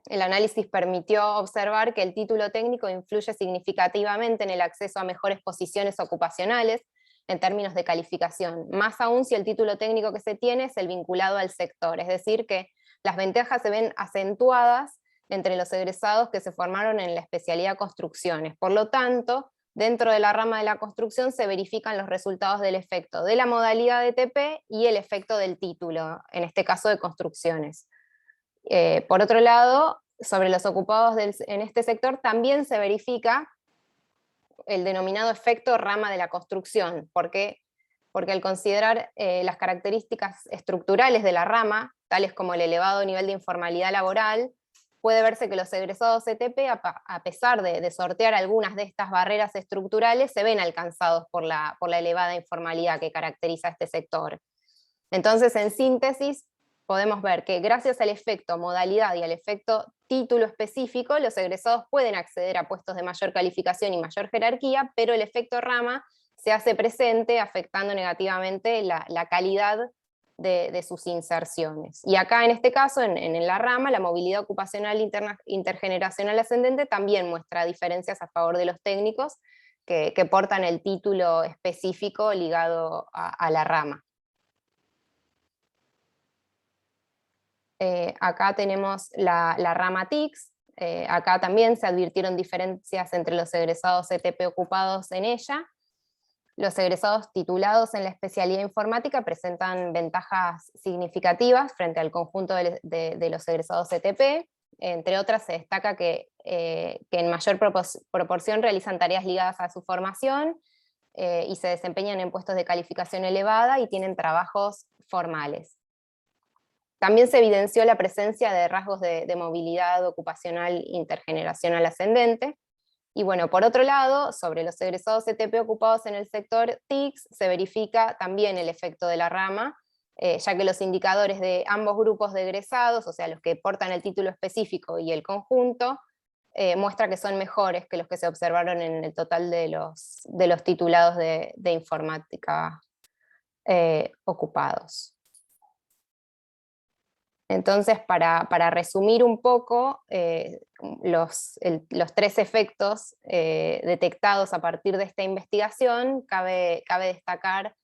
S6: el análisis permitió observar que el título técnico influye significativamente en el acceso a mejores posiciones ocupacionales en términos de calificación, más aún si el título técnico que se tiene es el vinculado al sector, es decir, que las ventajas se ven acentuadas entre los egresados que se formaron en la especialidad construcciones. Por lo tanto, dentro de la rama de la construcción se verifican los resultados del efecto de la modalidad de ETP y el efecto del título, en este caso de construcciones. Por otro lado, sobre los ocupados en este sector también se verifica el denominado efecto rama de la construcción. ¿Por qué? Porque al considerar las características estructurales de la rama, tales como el elevado nivel de informalidad laboral, puede verse que los egresados ETP, a pesar de sortear algunas de estas barreras estructurales, se ven alcanzados por la elevada informalidad que caracteriza a este sector. Entonces, en síntesis, podemos ver que gracias al efecto modalidad y al efecto título específico, los egresados pueden acceder a puestos de mayor calificación y mayor jerarquía, pero el efecto rama se hace presente, afectando negativamente la calidad de sus inserciones. Y acá en este caso, en la rama, la movilidad ocupacional intergeneracional ascendente también muestra diferencias a favor de los técnicos que portan el título específico ligado a la rama. Acá tenemos la rama TICS, acá también se advirtieron diferencias entre los egresados ETP ocupados en ella. Los egresados titulados en la especialidad informática presentan ventajas significativas frente al conjunto de los egresados ETP. Entre otras se destaca que en mayor proporción realizan tareas ligadas a su formación y se desempeñan en puestos de calificación elevada y tienen trabajos formales. También se evidenció la presencia de rasgos de movilidad ocupacional intergeneracional ascendente. Y bueno, por otro lado, sobre los egresados ETP ocupados en el sector TICS, se verifica también el efecto de la rama, ya que los indicadores de ambos grupos de egresados, o sea, los que portan el título específico y el conjunto, muestra que son mejores que los que se observaron en el total de los titulados de informática ocupados. Entonces, para resumir un poco los 3 efectos detectados a partir de esta investigación, cabe destacar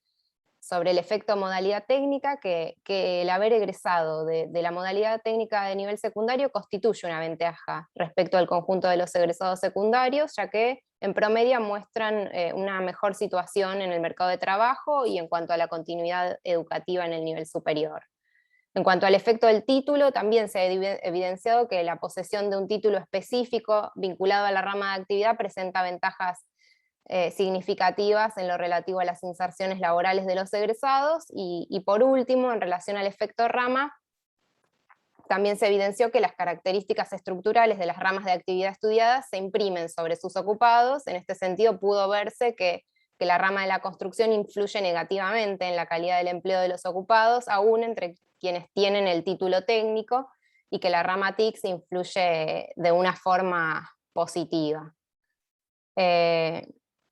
S6: sobre el efecto modalidad técnica que el haber egresado de la modalidad técnica de nivel secundario constituye una ventaja respecto al conjunto de los egresados secundarios, ya que en promedio muestran una mejor situación en el mercado de trabajo y en cuanto a la continuidad educativa en el nivel superior. En cuanto al efecto del título, también se ha evidenciado que la posesión de un título específico vinculado a la rama de actividad presenta ventajas significativas en lo relativo a las inserciones laborales de los egresados, y por último, en relación al efecto rama, también se evidenció que las características estructurales de las ramas de actividad estudiadas se imprimen sobre sus ocupados. En este sentido, pudo verse que la rama de la construcción influye negativamente en la calidad del empleo de los ocupados, aún entre quienes tienen el título técnico, y que la rama TICS influye de una forma positiva.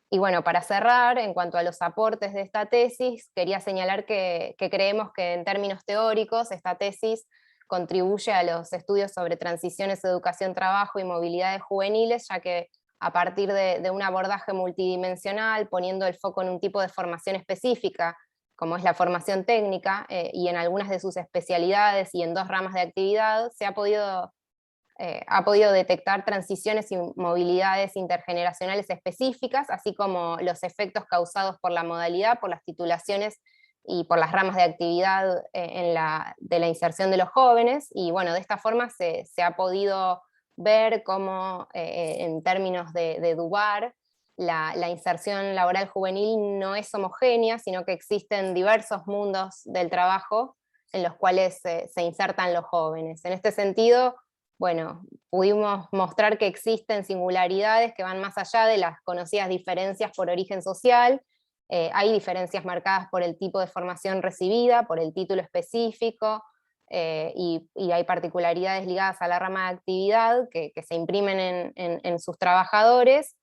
S6: Y bueno, para cerrar, en cuanto a los aportes de esta tesis, quería señalar que creemos que en términos teóricos esta tesis contribuye a los estudios sobre transiciones, educación, trabajo y movilidades juveniles, ya que a partir de un abordaje multidimensional, poniendo el foco en un tipo de formación específica, como es la formación técnica, y en algunas de sus especialidades y en 2 ramas de actividad, se ha podido detectar transiciones y movilidades intergeneracionales específicas, así como los efectos causados por la modalidad, por las titulaciones y por las ramas de actividad de la inserción de los jóvenes, y bueno, de esta forma se ha podido ver cómo en términos de Dubar, la inserción laboral juvenil no es homogénea, sino que existen diversos mundos del trabajo en los cuales se insertan los jóvenes. En este sentido, bueno, pudimos mostrar que existen singularidades que van más allá de las conocidas diferencias por origen social. Hay diferencias marcadas por el tipo de formación recibida, por el título específico, y hay particularidades ligadas a la rama de actividad que se imprimen en sus trabajadores,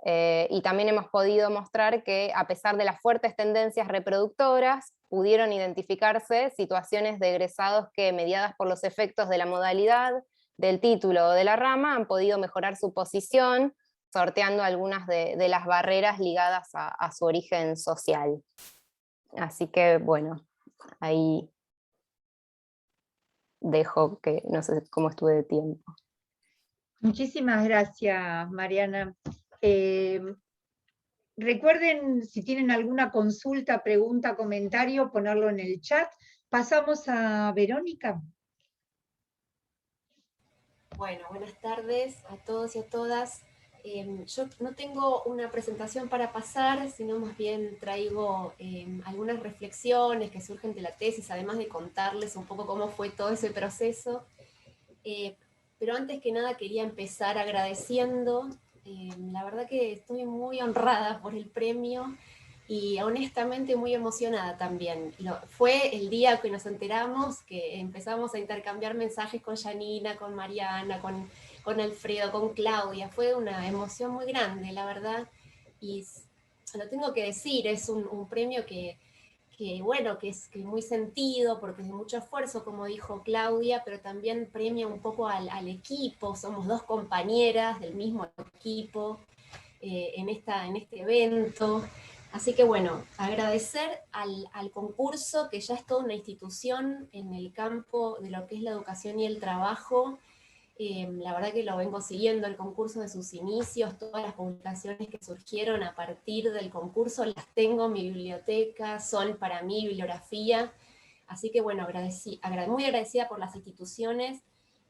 S6: y también hemos podido mostrar que a pesar de las fuertes tendencias reproductoras, pudieron identificarse situaciones de egresados que, mediadas por los efectos de la modalidad, del título o de la rama, han podido mejorar su posición, sorteando algunas de las barreras ligadas a su origen social. Así que bueno, ahí dejo, que no sé cómo estuve de tiempo.
S1: Muchísimas gracias, Mariana. Recuerden, si tienen alguna consulta, pregunta, comentario, ponerlo en el chat. Pasamos a Verónica.
S7: Bueno, buenas tardes a todos y a todas. Yo no tengo una presentación para pasar, sino más bien traigo algunas reflexiones que surgen de la tesis, además de contarles un poco cómo fue todo ese proceso. Pero antes que nada quería empezar agradeciendo. La verdad que estoy muy honrada por el premio y honestamente muy emocionada también. Fue el día que nos enteramos, que empezamos a intercambiar mensajes con Janina, con Mariana, con Alfredo, con Claudia. Fue una emoción muy grande, la verdad. Y lo tengo que decir, es un premio que bueno, que es muy sentido, porque es de mucho esfuerzo, como dijo Claudia, pero también premia un poco al equipo. Somos 2 compañeras del mismo equipo en este evento. Así que bueno, agradecer al concurso, que ya es toda una institución en el campo de lo que es la educación y el trabajo. La verdad que lo vengo siguiendo, el concurso de sus inicios, todas las publicaciones que surgieron a partir del concurso las tengo en mi biblioteca, son para mí bibliografía. Así que bueno, muy agradecida por las instituciones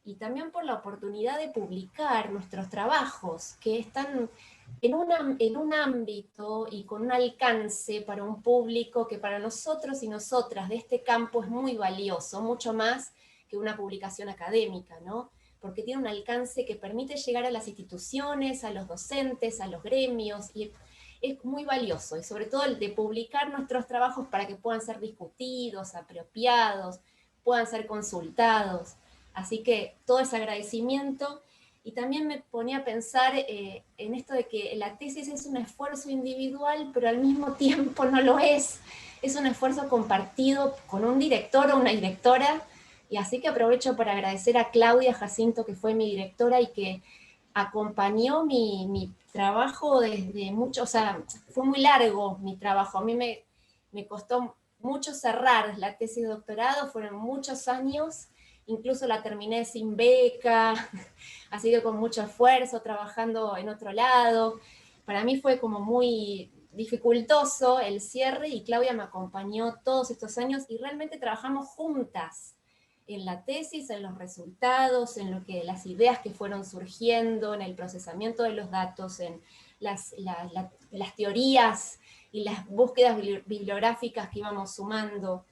S7: y también por la oportunidad de publicar nuestros trabajos, que están en un ámbito y con un alcance para un público que para nosotros y nosotras de este campo es muy valioso, mucho más que una publicación académica, ¿no? Porque tiene un alcance que permite llegar a las instituciones, a los docentes, a los gremios, y es muy valioso, y sobre todo el de publicar nuestros trabajos para que puedan ser discutidos, apropiados, puedan ser consultados. Así que todo ese agradecimiento. Y también me ponía a pensar en esto de que la tesis es un esfuerzo individual, pero al mismo tiempo no lo es. Es un esfuerzo compartido con un director o una directora. Y así que aprovecho para agradecer a Claudia Jacinto, que fue mi directora y que acompañó mi trabajo desde mucho, o sea, fue muy largo mi trabajo. A mí me costó mucho cerrar la tesis de doctorado, fueron muchos años, incluso la terminé sin beca, así que con mucho esfuerzo, trabajando en otro lado. Para mí fue como muy dificultoso el cierre y Claudia me acompañó todos estos años y realmente trabajamos juntas en la tesis, en los resultados, en las ideas que fueron surgiendo, en el procesamiento de los datos, en las teorías y las búsquedas bibliográficas que íbamos sumando.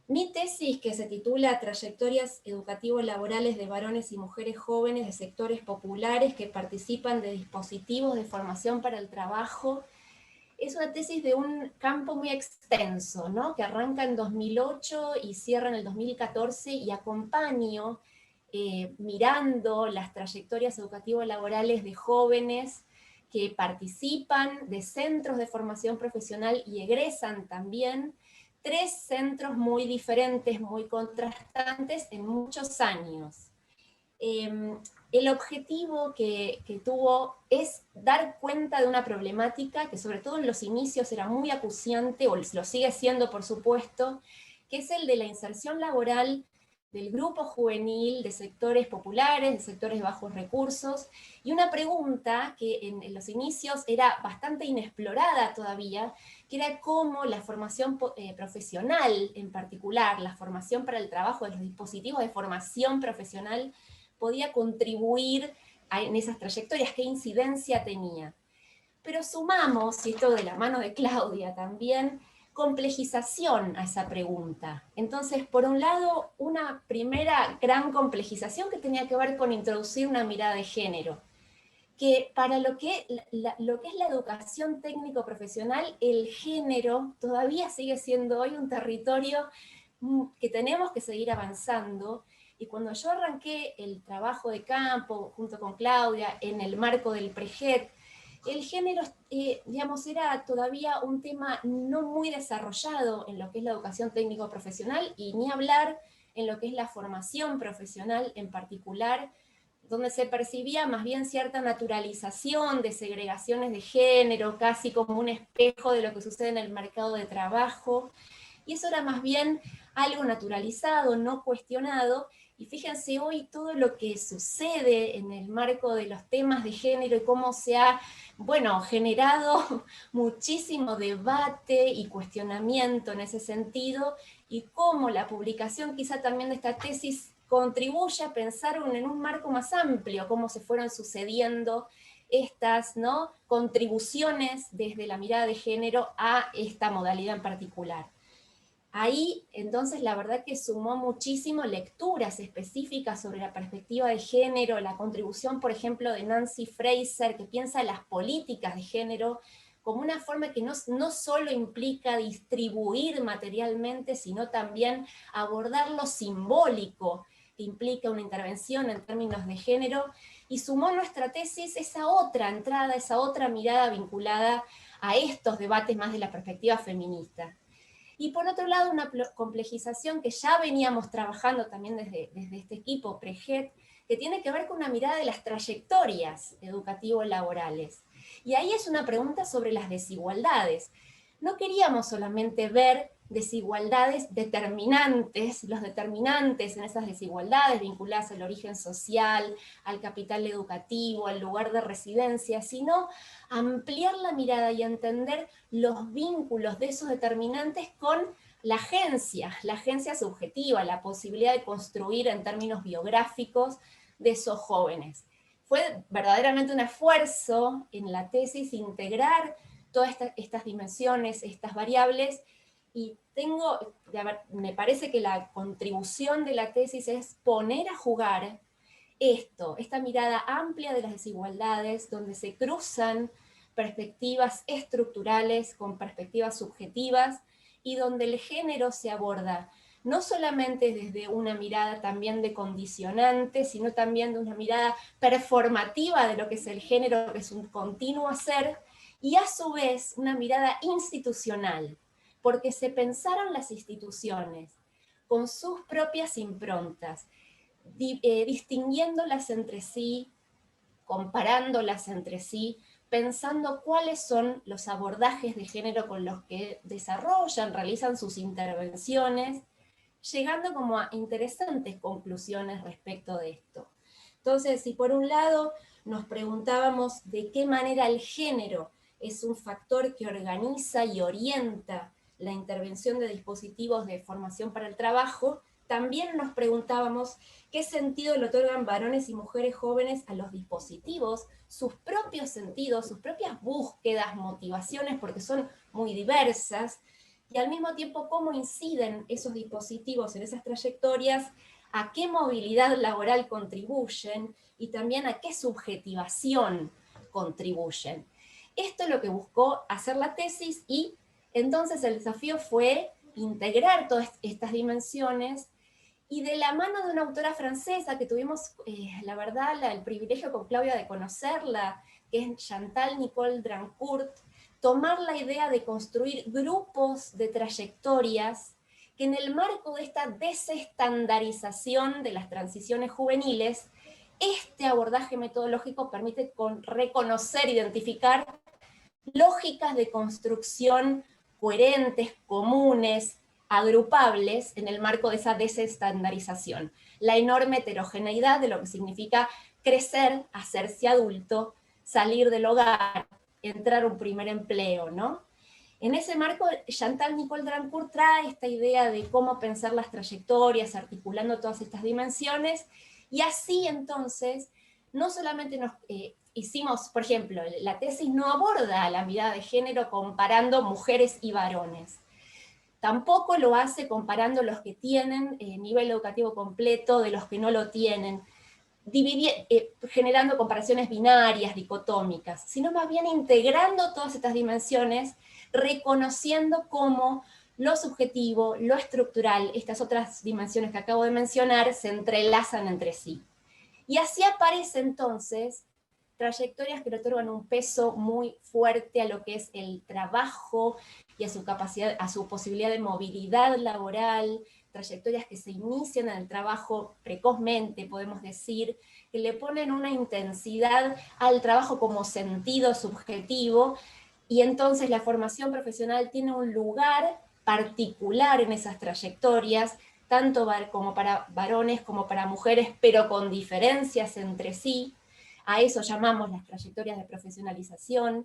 S7: Mi tesis, que se titula Trayectorias educativo-laborales de varones y mujeres jóvenes de sectores populares que participan de dispositivos de formación para el trabajo, es una tesis de un campo muy extenso, ¿no? Que arranca en 2008 y cierra en el 2014, y acompaño mirando las trayectorias educativo-laborales de jóvenes que participan de centros de formación profesional y egresan también, 3 centros muy diferentes, muy contrastantes en muchos años. el objetivo que tuvo es dar cuenta de una problemática que sobre todo en los inicios era muy acuciante, o lo sigue siendo por supuesto, que es el de la inserción laboral del grupo juvenil, de sectores populares, de sectores de bajos recursos, y una pregunta que en los inicios era bastante inexplorada todavía, que era cómo la formación profesional en particular, la formación para el trabajo de los dispositivos de formación profesional, podía contribuir en esas trayectorias, qué incidencia tenía. Pero sumamos, y esto de la mano de Claudia también, complejización a esa pregunta. Entonces, por un lado, una primera gran complejización que tenía que ver con introducir una mirada de género, que para lo que es la educación técnico-profesional, el género todavía sigue siendo hoy un territorio que tenemos que seguir avanzando. Y cuando yo arranqué el trabajo de campo junto con Claudia en el marco del PREGET, el género, digamos, era todavía un tema no muy desarrollado en lo que es la educación técnico-profesional, y ni hablar en lo que es la formación profesional en particular, donde se percibía más bien cierta naturalización de segregaciones de género, casi como un espejo de lo que sucede en el mercado de trabajo, y eso era más bien algo naturalizado, no cuestionado. Y fíjense hoy todo lo que sucede en el marco de los temas de género y cómo se ha, bueno, generado muchísimo debate y cuestionamiento en ese sentido, y cómo la publicación quizá también de esta tesis contribuye a pensar en un marco más amplio, cómo se fueron sucediendo estas, ¿no?, contribuciones desde la mirada de género a esta modalidad en particular. Ahí, entonces, la verdad que sumó muchísimo lecturas específicas sobre la perspectiva de género, la contribución, por ejemplo, de Nancy Fraser, que piensa las políticas de género como una forma que no solo implica distribuir materialmente, sino también abordar lo simbólico, que implica una intervención en términos de género, y sumó a nuestra tesis esa otra entrada, esa otra mirada vinculada a estos debates más de la perspectiva feminista. Y por otro lado, una complejización que ya veníamos trabajando también desde este equipo PREGET, que tiene que ver con una mirada de las trayectorias educativo-laborales. Y ahí es una pregunta sobre las desigualdades. No queríamos solamente ver desigualdades determinantes, los determinantes en esas desigualdades vinculadas al origen social, al capital educativo, al lugar de residencia, sino ampliar la mirada y entender los vínculos de esos determinantes con la agencia subjetiva, la posibilidad de construir en términos biográficos de esos jóvenes. Fue verdaderamente un esfuerzo en la tesis integrar todas estas dimensiones, estas variables, y me parece que la contribución de la tesis es poner a jugar esta mirada amplia de las desigualdades, donde se cruzan perspectivas estructurales con perspectivas subjetivas, y donde el género se aborda no solamente desde una mirada también de condicionante, sino también de una mirada performativa de lo que es el género, que es un continuo hacer, y a su vez una mirada institucional, porque se pensaron las instituciones con sus propias improntas, distinguiéndolas entre sí, comparándolas entre sí, pensando cuáles son los abordajes de género con los que desarrollan, realizan sus intervenciones, llegando como a interesantes conclusiones respecto de esto. Entonces, si por un lado nos preguntábamos de qué manera el género es un factor que organiza y orienta la intervención de dispositivos de formación para el trabajo, también nos preguntábamos qué sentido le otorgan varones y mujeres jóvenes a los dispositivos, sus propios sentidos, sus propias búsquedas, motivaciones, porque son muy diversas, y al mismo tiempo cómo inciden esos dispositivos en esas trayectorias, a qué movilidad laboral contribuyen, y también a qué subjetivación contribuyen. Esto es lo que buscó hacer la tesis, y entonces el desafío fue integrar todas estas dimensiones, y de la mano de una autora francesa que tuvimos, la verdad, el privilegio con Claudia de conocerla, que es Chantal Nicole Drancourt, tomar la idea de construir grupos de trayectorias que en el marco de esta desestandarización de las transiciones juveniles este abordaje metodológico permite reconocer, identificar lógicas de construcción coherentes, comunes, agrupables en el marco de esa desestandarización. La enorme heterogeneidad de lo que significa crecer, hacerse adulto, salir del hogar, entrar a un primer empleo, ¿no? En ese marco, Chantal Nicole Drancourt trae esta idea de cómo pensar las trayectorias, articulando todas estas dimensiones, y así entonces, no solamente nos hicimos, por ejemplo, la tesis no aborda la mirada de género comparando mujeres y varones. Tampoco lo hace comparando los que tienen nivel educativo completo de los que no lo tienen, generando comparaciones binarias, dicotómicas, sino más bien integrando todas estas dimensiones, reconociendo cómo lo subjetivo, lo estructural, estas otras dimensiones que acabo de mencionar, se entrelazan entre sí. Y así aparece entonces trayectorias que le otorgan un peso muy fuerte a lo que es el trabajo y a su capacidad, a su posibilidad de movilidad laboral, trayectorias que se inician en el trabajo precozmente, podemos decir, que le ponen una intensidad al trabajo como sentido subjetivo, y entonces la formación profesional tiene un lugar particular en esas trayectorias, tanto como para varones como para mujeres, pero con diferencias entre sí. A eso llamamos las trayectorias de profesionalización.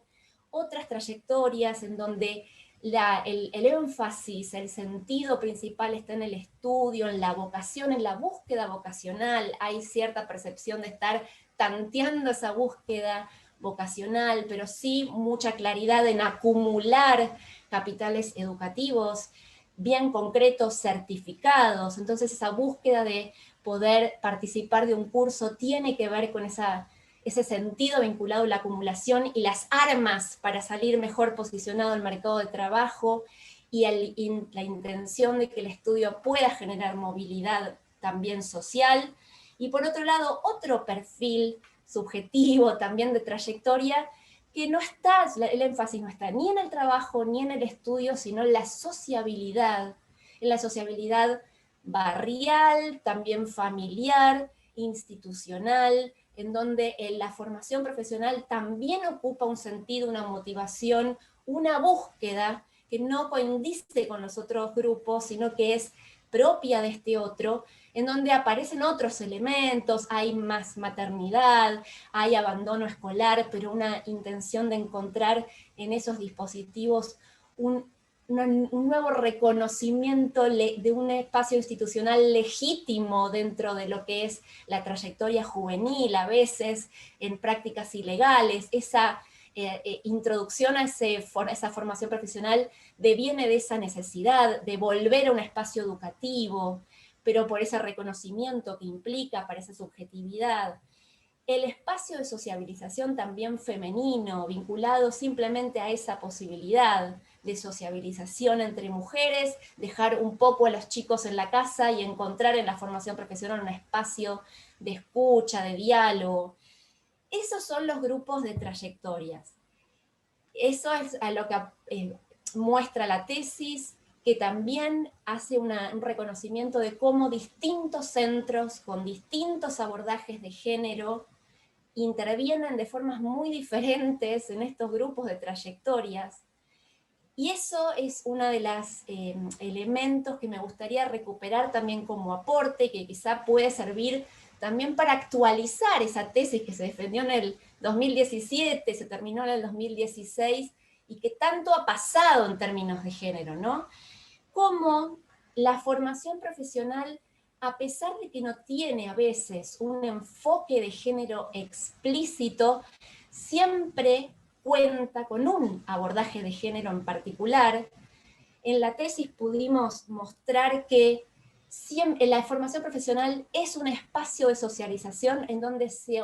S7: Otras trayectorias en donde el énfasis, el sentido principal está en el estudio, en la vocación, en la búsqueda vocacional. Hay cierta percepción de estar tanteando esa búsqueda vocacional, pero sí mucha claridad en acumular capitales educativos bien concretos, certificados. Entonces esa búsqueda de poder participar de un curso tiene que ver con ese sentido vinculado a la acumulación y las armas para salir mejor posicionado en el mercado de trabajo, y la intención de que el estudio pueda generar movilidad también social. Y por otro lado, otro perfil subjetivo también de trayectoria, que no está, el énfasis no está ni en el trabajo ni en el estudio, sino en la sociabilidad barrial, también familiar, institucional, en donde la formación profesional también ocupa un sentido, una motivación, una búsqueda que no coincide con los otros grupos, sino que es propia de este otro, en donde aparecen otros elementos, hay más maternidad, hay abandono escolar, pero una intención de encontrar en esos dispositivos un nuevo reconocimiento de un espacio institucional legítimo dentro de lo que es la trayectoria juvenil, a veces en prácticas ilegales. Esa introducción a esa formación profesional deviene de esa necesidad de volver a un espacio educativo, pero por ese reconocimiento que implica para esa subjetividad. El espacio de sociabilización también femenino, vinculado simplemente a esa posibilidad de sociabilización entre mujeres, dejar un poco a los chicos en la casa y encontrar en la formación profesional un espacio de escucha, de diálogo. Esos son los grupos de trayectorias. Eso es a lo que muestra la tesis, que también hace un reconocimiento de cómo distintos centros con distintos abordajes de género intervienen de formas muy diferentes en estos grupos de trayectorias. Y eso es uno de los elementos que me gustaría recuperar también como aporte, que quizá puede servir también para actualizar esa tesis que se defendió en el 2017, se terminó en el 2016, y que tanto ha pasado en términos de género, ¿no? Cómo la formación profesional, a pesar de que no tiene a veces un enfoque de género explícito, siempre cuenta con un abordaje de género en particular. En la tesis pudimos mostrar que la formación profesional es un espacio de socialización en donde se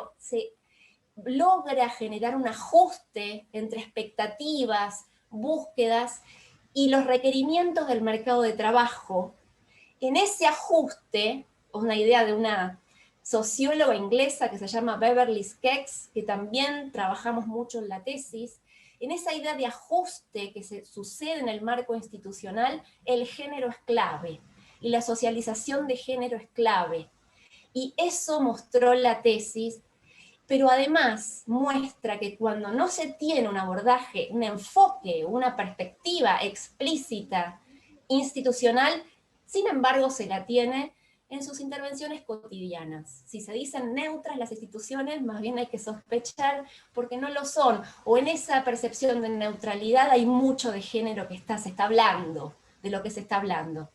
S7: logra generar un ajuste entre expectativas, búsquedas y los requerimientos del mercado de trabajo. En ese ajuste, una idea de una socióloga inglesa que se llama Beverly Skeggs, que también trabajamos mucho en la tesis, en esa idea de ajuste que sucede en el marco institucional, el género es clave, y la socialización de género es clave. Y eso mostró la tesis, pero además muestra que cuando no se tiene un abordaje, un enfoque, una perspectiva explícita, institucional, sin embargo se la tiene en sus intervenciones cotidianas. Si se dicen neutras las instituciones, más bien hay que sospechar porque no lo son, o en esa percepción de neutralidad hay mucho de género que se está hablando, de lo que se está hablando.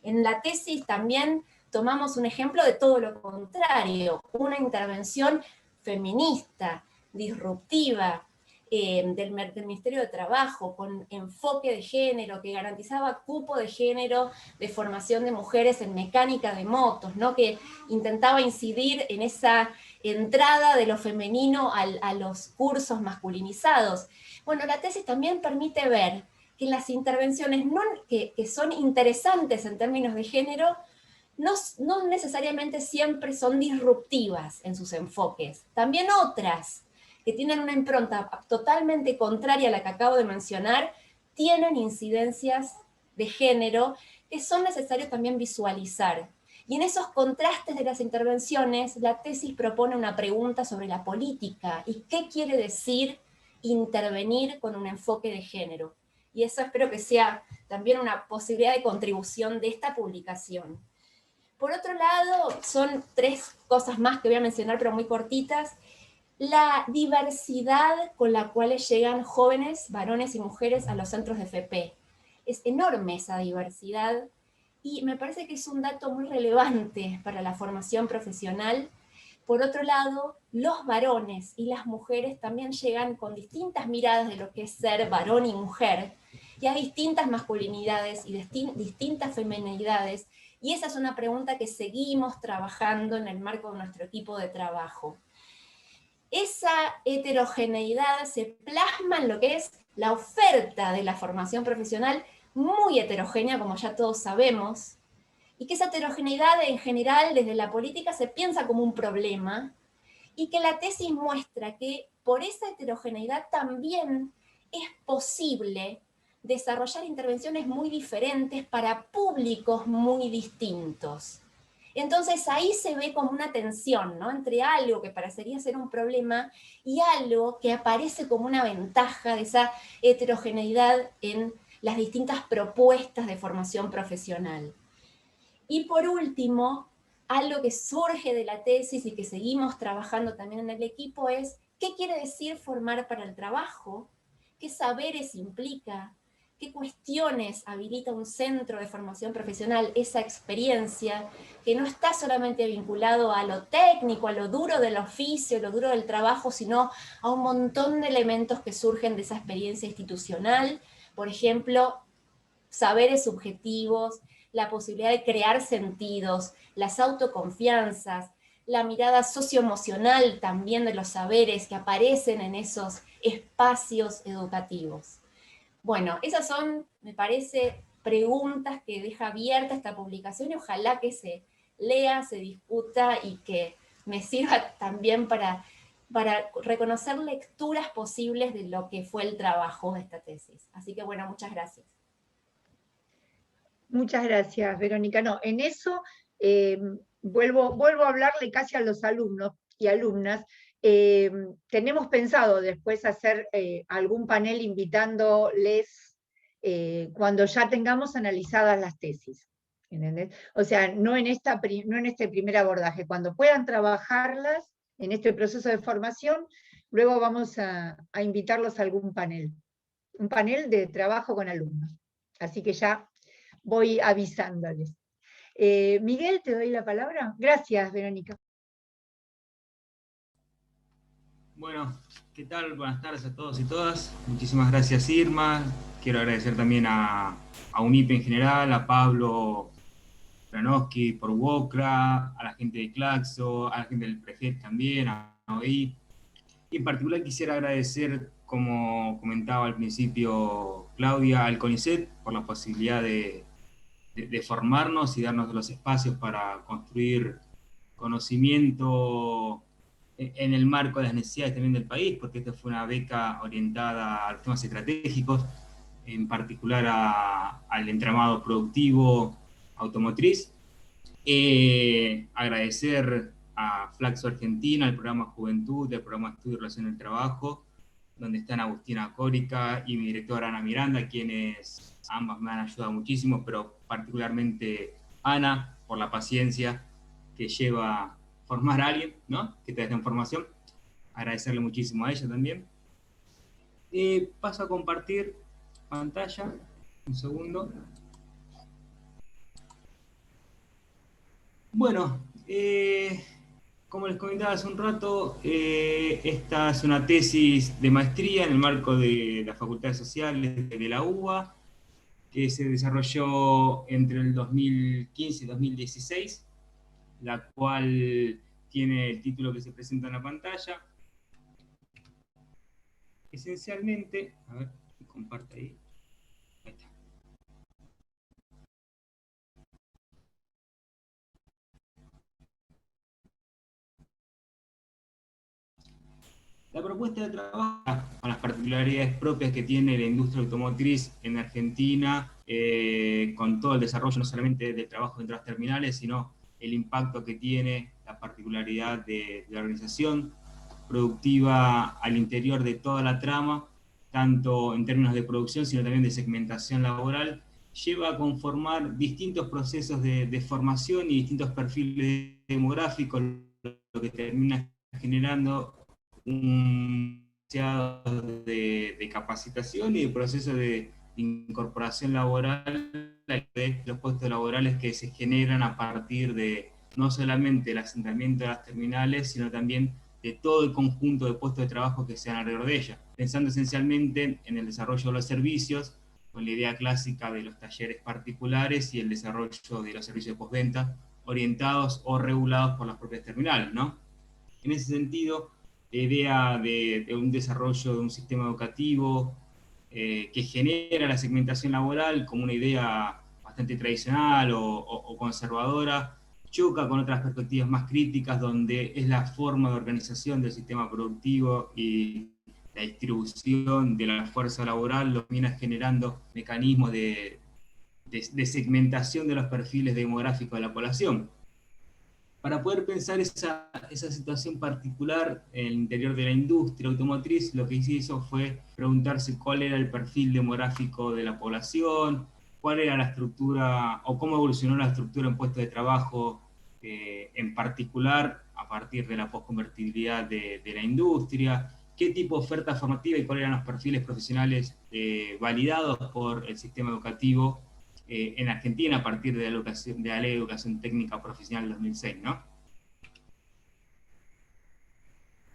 S7: En la tesis también tomamos un ejemplo de todo lo contrario, una intervención feminista, disruptiva, del Ministerio de Trabajo, con enfoque de género, que garantizaba cupo de género de formación de mujeres en mecánica de motos, ¿no? Que intentaba incidir en esa entrada de lo femenino a los cursos masculinizados. Bueno, la tesis también permite ver que las intervenciones que son interesantes en términos de género, no necesariamente siempre son disruptivas en sus enfoques. También otras, que tienen una impronta totalmente contraria a la que acabo de mencionar, tienen incidencias de género que son necesarios también visualizar. Y en esos contrastes de las intervenciones, la tesis propone una pregunta sobre la política y qué quiere decir intervenir con un enfoque de género. Y eso espero que sea también una posibilidad de contribución de esta publicación. Por otro lado, son 3 cosas más que voy a mencionar, pero muy cortitas. La diversidad con la cual llegan jóvenes, varones y mujeres a los centros de FP. Es enorme esa diversidad y me parece que es un dato muy relevante para la formación profesional. Por otro lado, los varones y las mujeres también llegan con distintas miradas de lo que es ser varón y mujer, y hay distintas masculinidades y distintas feminidades, y esa es una pregunta que seguimos trabajando en el marco de nuestro equipo de trabajo. Esa heterogeneidad se plasma en lo que es la oferta de la formación profesional, muy heterogénea, como ya todos sabemos, y que esa heterogeneidad en general desde la política se piensa como un problema, y que la tesis muestra que por esa heterogeneidad también es posible desarrollar intervenciones muy diferentes para públicos muy distintos. Entonces ahí se ve como una tensión, ¿no? Entre algo que parecería ser un problema y algo que aparece como una ventaja de esa heterogeneidad en las distintas propuestas de formación profesional. Y por último, algo que surge de la tesis y que seguimos trabajando también en el equipo es qué quiere decir formar para el trabajo, qué saberes implica, qué cuestiones habilita un centro de formación profesional, esa experiencia que no está solamente vinculado a lo técnico, a lo duro del oficio, lo duro del trabajo, sino a un montón de elementos que surgen de esa experiencia institucional. Por ejemplo, saberes subjetivos, la posibilidad de crear sentidos, las autoconfianzas, la mirada socioemocional también de los saberes que aparecen en esos espacios educativos. Bueno, esas son, me parece, preguntas que deja abierta esta publicación y ojalá que se lea, se discuta y que me sirva también para reconocer lecturas posibles de lo que fue el trabajo de esta tesis. Así que bueno, muchas gracias.
S1: Muchas gracias, Verónica. No, en eso vuelvo a hablarle casi a los alumnos y alumnas. Tenemos pensado después hacer algún panel invitándoles cuando ya tengamos analizadas las tesis. ¿Entendés? O sea, no en este primer abordaje. Cuando puedan trabajarlas en este proceso de formación, luego vamos a invitarlos a algún panel. Un panel de trabajo con alumnos. Así que ya voy avisándoles. Miguel, te doy la palabra. Gracias, Verónica.
S8: Bueno, ¿qué tal? Buenas tardes a todos y todas. Muchísimas gracias, Irma. Quiero agradecer también a UNIPE en general, a Pablo Granowski por WOCRA, a la gente de Claxo, a la gente del PREGET también, a OI. Y en particular quisiera agradecer, como comentaba al principio Claudia, al CONICET por la posibilidad de formarnos y darnos los espacios para construir conocimiento en el marco de las necesidades también del país, porque esta fue una beca orientada a los temas estratégicos, en particular al entramado productivo automotriz. Agradecer a Flaxo Argentina, al programa Juventud, del programa Estudio y Relación del Trabajo, donde están Agustina Córica y mi directora Ana Miranda, quienes ambas me han ayudado muchísimo, pero particularmente Ana, por la paciencia que lleva formar a alguien, ¿no?, que te da esta información. Agradecerle muchísimo a ella también. Paso a compartir pantalla, un segundo. Bueno, como les comentaba hace un rato, esta es una tesis de maestría en el marco de las Facultades Sociales de la UBA, que se desarrolló entre el 2015 y 2016, la cual tiene el título que se presenta en la pantalla. Esencialmente, a ver, comparte ahí. Ahí está. La propuesta de trabajo, con las particularidades propias que tiene la industria automotriz en Argentina, con todo el desarrollo no solamente del trabajo dentro de las terminales, sino el impacto que tiene la particularidad de la organización productiva al interior de toda la trama, tanto en términos de producción, sino también de segmentación laboral, lleva a conformar distintos procesos de formación y distintos perfiles demográficos, lo que termina generando un de capacitación y de proceso de incorporación laboral de los puestos laborales que se generan a partir de no solamente el asentamiento de las terminales, sino también de todo el conjunto de puestos de trabajo que sean alrededor de ellas, pensando esencialmente en el desarrollo de los servicios, con la idea clásica de los talleres particulares y el desarrollo de los servicios de postventa, orientados o regulados por las propias terminales, ¿no? En ese sentido, la idea de un desarrollo de un sistema educativo que genera la segmentación laboral como una idea bastante tradicional o conservadora, choca con otras perspectivas más críticas, donde es la forma de organización del sistema productivo y la distribución de la fuerza laboral lo viene generando mecanismos de segmentación de los perfiles demográficos de la población. Para poder pensar esa situación particular en el interior de la industria automotriz, lo que se hizo fue preguntarse cuál era el perfil demográfico de la población, cuál era la estructura, o cómo evolucionó la estructura en puestos de trabajo, en particular a partir de la posconvertibilidad de la industria, qué tipo de oferta formativa y cuáles eran los perfiles profesionales validados por el sistema educativo en Argentina a partir de la Ley de Educación Técnica Profesional del 2006, ¿no?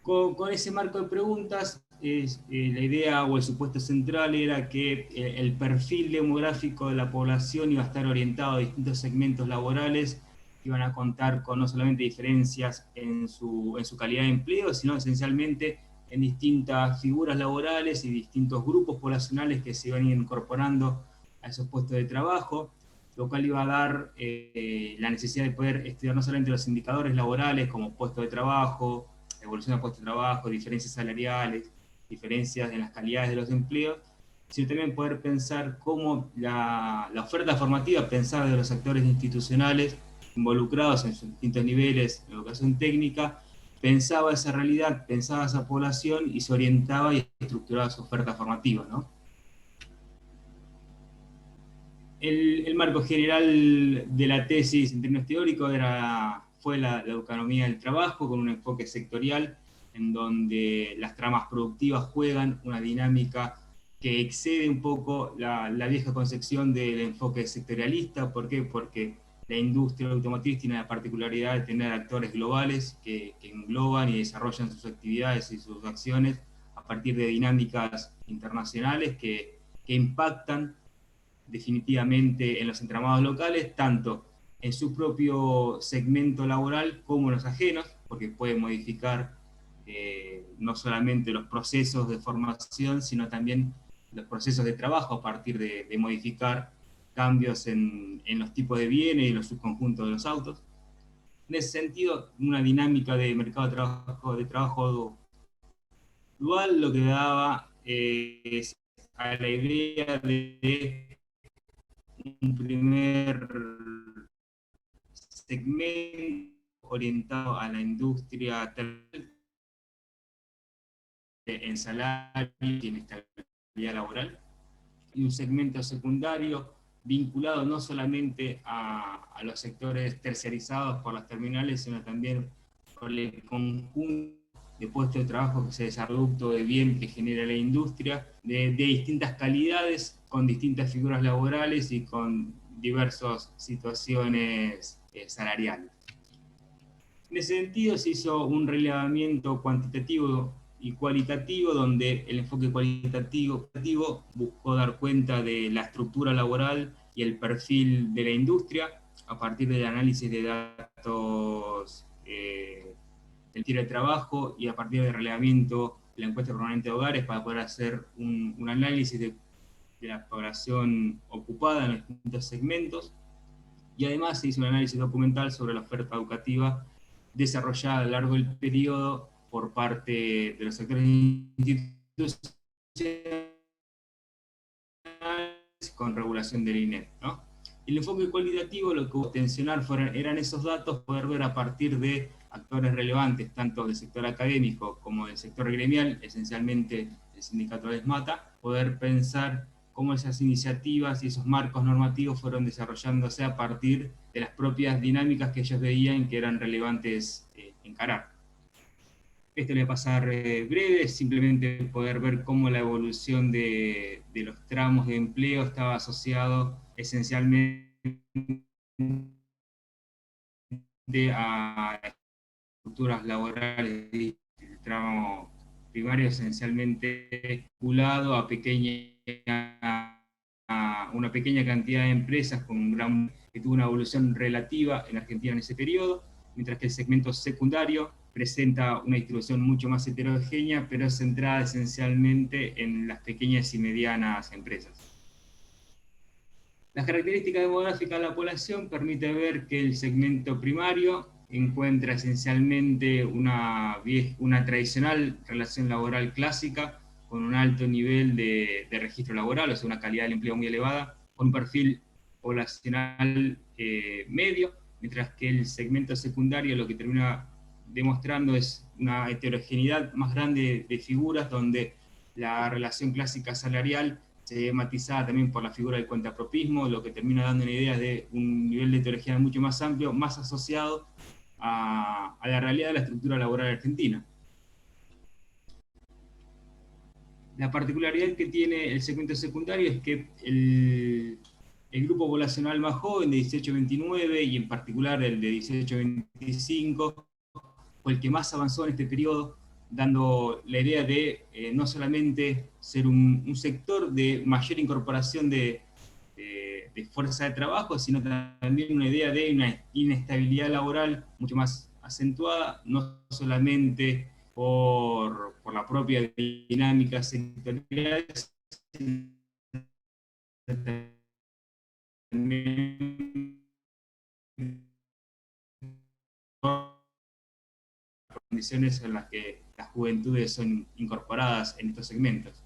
S8: Con ese marco de preguntas, la idea o el supuesto central era que el perfil demográfico de la población iba a estar orientado a distintos segmentos laborales que iban a contar con no solamente diferencias en su calidad de empleo, sino esencialmente en distintas figuras laborales y distintos grupos poblacionales que se iban incorporando a esos puestos de trabajo, lo cual iba a dar la necesidad de poder estudiar no solamente los indicadores laborales como puestos de trabajo, evolución de puestos de trabajo, diferencias salariales, diferencias en las calidades de los empleos, sino también poder pensar cómo la oferta formativa pensada de los actores institucionales involucrados en sus distintos niveles de educación técnica, pensaba esa realidad, pensaba esa población y se orientaba y estructuraba su oferta formativa, ¿no? El marco general de la tesis en términos teóricos fue la economía del trabajo, con un enfoque sectorial, en donde las tramas productivas juegan una dinámica que excede un poco la vieja concepción del enfoque sectorialista. ¿Por qué? Porque la industria automotriz tiene la particularidad de tener actores globales que engloban y desarrollan sus actividades y sus acciones a partir de dinámicas internacionales que impactan definitivamente en los entramados locales, tanto en su propio segmento laboral como en los ajenos, porque puede modificar no solamente los procesos de formación, sino también los procesos de trabajo a partir de modificar cambios en los tipos de bienes y los subconjuntos de los autos. En ese sentido, una dinámica de mercado de trabajo dual lo que daba es a la idea de un primer orientado a la industria en salario y en estabilidad laboral, y un segmento secundario vinculado no solamente a los sectores terciarizados por las terminales, sino también por el conjunto de puestos de trabajo que se desarrolla, producto de bien que genera la industria, de distintas calidades, con distintas figuras laborales y con diversas situaciones salariales. En ese sentido se hizo un relevamiento cuantitativo y cualitativo, donde el enfoque cualitativo buscó dar cuenta de la estructura laboral y el perfil de la industria a partir del análisis de datos del tiro de trabajo y a partir del relevamiento de la encuesta permanente de hogares para poder hacer un análisis de la población ocupada en los distintos segmentos, y además se hizo un análisis documental sobre la oferta educativa desarrollada a lo largo del periodo por parte de los sectores institucionales con regulación del INEP, ¿no? El enfoque cualitativo, lo que hubo que tensionar eran esos datos, poder ver a partir de actores relevantes, tanto del sector académico como del sector gremial, esencialmente el sindicato de ESMATA, poder pensar cómo esas iniciativas y esos marcos normativos fueron desarrollándose a partir de las propias dinámicas que ellos veían que eran relevantes encarar. Esto le voy a pasar breve, simplemente poder ver cómo la evolución de los tramos de empleo estaba asociado esencialmente a estructuras laborales. El tramo primario esencialmente vinculado a una pequeña cantidad de empresas que tuvo una evolución relativa en Argentina en ese periodo, mientras que el segmento secundario presenta una distribución mucho más heterogénea, pero centrada esencialmente en las pequeñas y medianas empresas. Las características demográficas de la población permiten ver que el segmento primario encuentra esencialmente una tradicional relación laboral clásica, con un alto nivel de registro laboral, o sea, una calidad del empleo muy elevada, con un perfil poblacional medio, mientras que el segmento secundario lo que termina demostrando es una heterogeneidad más grande de figuras, donde la relación clásica salarial se ve matizada también por la figura del cuentapropismo, lo que termina dando una idea de un nivel de heterogeneidad mucho más amplio, más asociado a la realidad de la estructura laboral argentina. La particularidad que tiene el segmento secundario es que el grupo poblacional más joven, de 18-29, y en particular el de 18-25, fue el que más avanzó en este periodo, dando la idea de no solamente ser un sector de mayor incorporación de fuerza de trabajo, sino también una idea de una inestabilidad laboral mucho más acentuada, no solamente por la propia dinámica sectorial, sino también condiciones en las que las juventudes son incorporadas en estos segmentos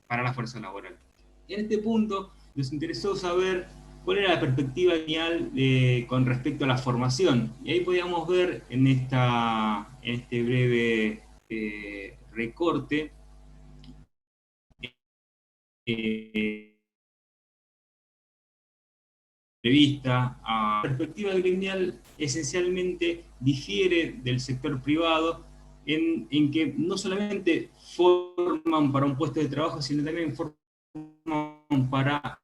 S8: para la fuerza laboral. En este punto nos interesó saber cuál era la perspectiva lineal con respecto a la formación, y ahí podíamos ver en este breve recorte prevista. La perspectiva gremial esencialmente difiere del sector privado en que no solamente forman para un puesto de trabajo, sino también forman para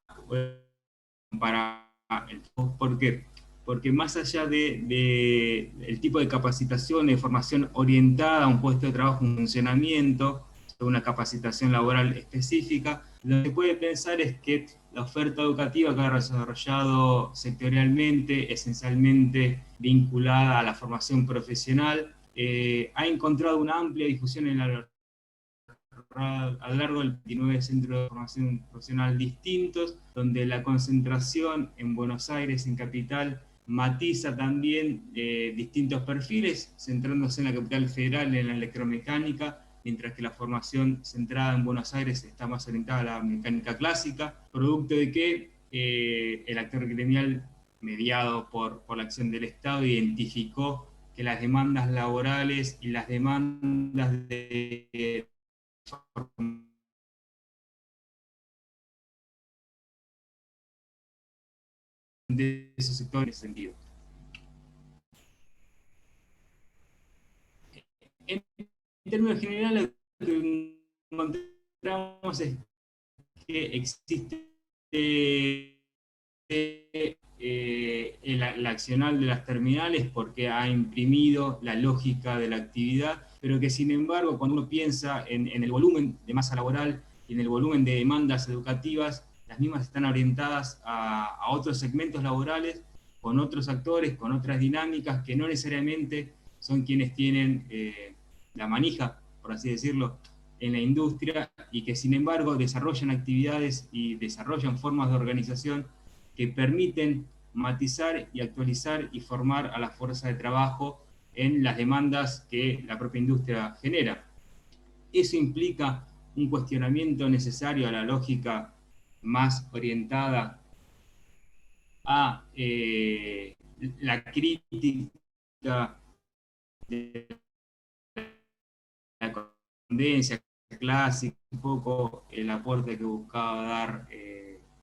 S8: el trabajo. ¿Por qué? Porque más allá del tipo de capacitación, de formación orientada a un puesto de trabajo, un funcionamiento, una capacitación laboral específica, lo que se puede pensar es que la oferta educativa que ha desarrollado sectorialmente, esencialmente vinculada a la formación profesional, ha encontrado una amplia difusión a lo largo de 29 centros de formación profesional distintos, donde la concentración en Buenos Aires, en capital, matiza también distintos perfiles, centrándose en la capital federal, en la electromecánica, mientras que la formación centrada en Buenos Aires está más orientada a la mecánica clásica, producto de que el actor gremial mediado por la acción del Estado, identificó que las demandas laborales y las demandas de esos sectores en ese sentido. En términos generales, lo que encontramos es que existe el accional de las terminales porque ha imprimido la lógica de la actividad, pero que sin embargo cuando uno piensa en el volumen de masa laboral y en el volumen de demandas educativas, las mismas están orientadas a otros segmentos laborales, con otros actores, con otras dinámicas que no necesariamente son quienes tienen la manija, por así decirlo, en la industria, y que sin embargo desarrollan actividades y desarrollan formas de organización que permiten matizar y actualizar y formar a la fuerza de trabajo en las demandas que la propia industria genera. Eso implica un cuestionamiento necesario a la lógica más orientada a la crítica de la tendencia clásica, un poco el aporte que buscaba dar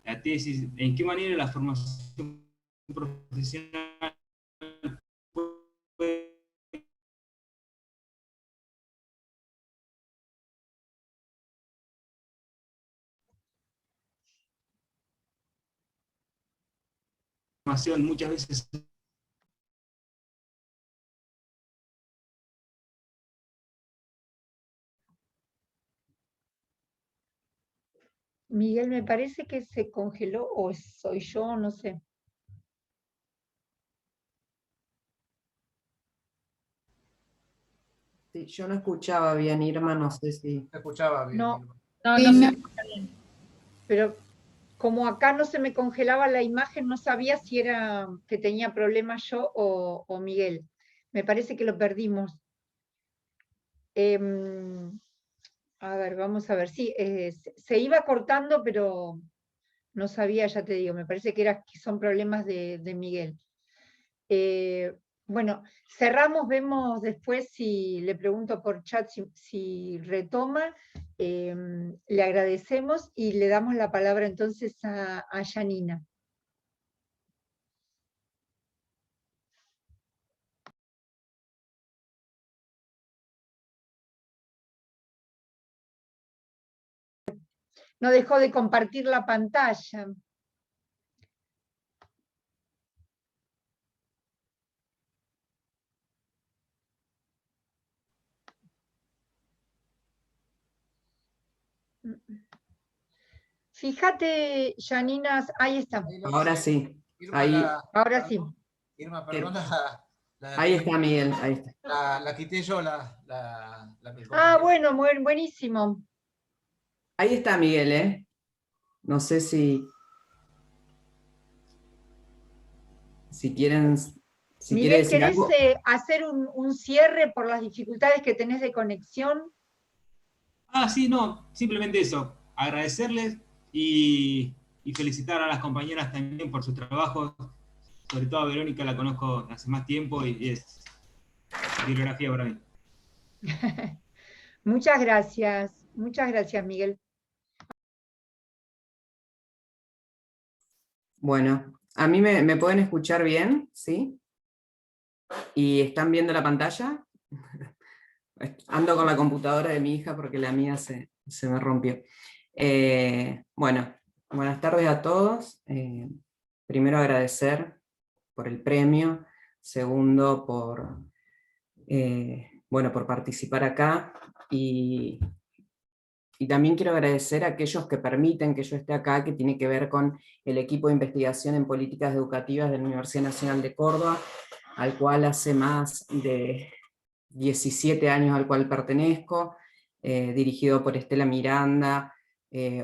S8: la tesis, en qué manera la formación profesional puede muchas veces
S1: Miguel, me parece que se congeló, o soy yo, no sé.
S9: Sí, yo no escuchaba bien, Irma, no sé si...
S10: Se escuchaba bien.
S1: No,
S2: No,
S1: sí,
S2: no se escucha bien.
S1: pero como acá no se me congelaba la imagen, no sabía si era que tenía problemas yo o Miguel. Me parece que lo perdimos. A ver, vamos a ver. Sí, se iba cortando, pero no sabía, ya te digo, me parece que son problemas de Miguel. Bueno, cerramos, vemos después si le pregunto por chat si retoma. Le agradecemos y le damos la palabra entonces a Janina. No dejó de compartir la pantalla. Fíjate, Janina, ahí está.
S9: Ahora sí.
S10: Irma,
S9: Ahí,
S1: Ahora sí.
S10: Irma, perdona.
S9: ahí está Miguel, ahí está.
S10: La quité yo,
S1: Bueno, buenísimo.
S9: Ahí está Miguel, ¿eh? No sé si quieren... Si quiere
S1: Miguel,
S9: decir
S1: ¿querés
S9: algo.
S1: hacer un cierre por las dificultades que tenés de conexión?
S8: sí, no, simplemente eso, agradecerles y felicitar a las compañeras también por su trabajo, sobre todo a Verónica, la conozco hace más tiempo y es bibliografía para mí.
S1: Muchas gracias, Miguel.
S9: Bueno, a mí me pueden escuchar bien, ¿sí? ¿Y están viendo la pantalla? Ando con la computadora de mi hija porque la mía se me rompió. Bueno, buenas tardes a todos. Primero agradecer por el premio. Segundo, por participar acá. Y también quiero agradecer a aquellos que permiten que yo esté acá, que tiene que ver con el equipo de investigación en políticas educativas de la Universidad Nacional de Córdoba, al cual hace más de 17 años al cual pertenezco, dirigido por Estela Miranda,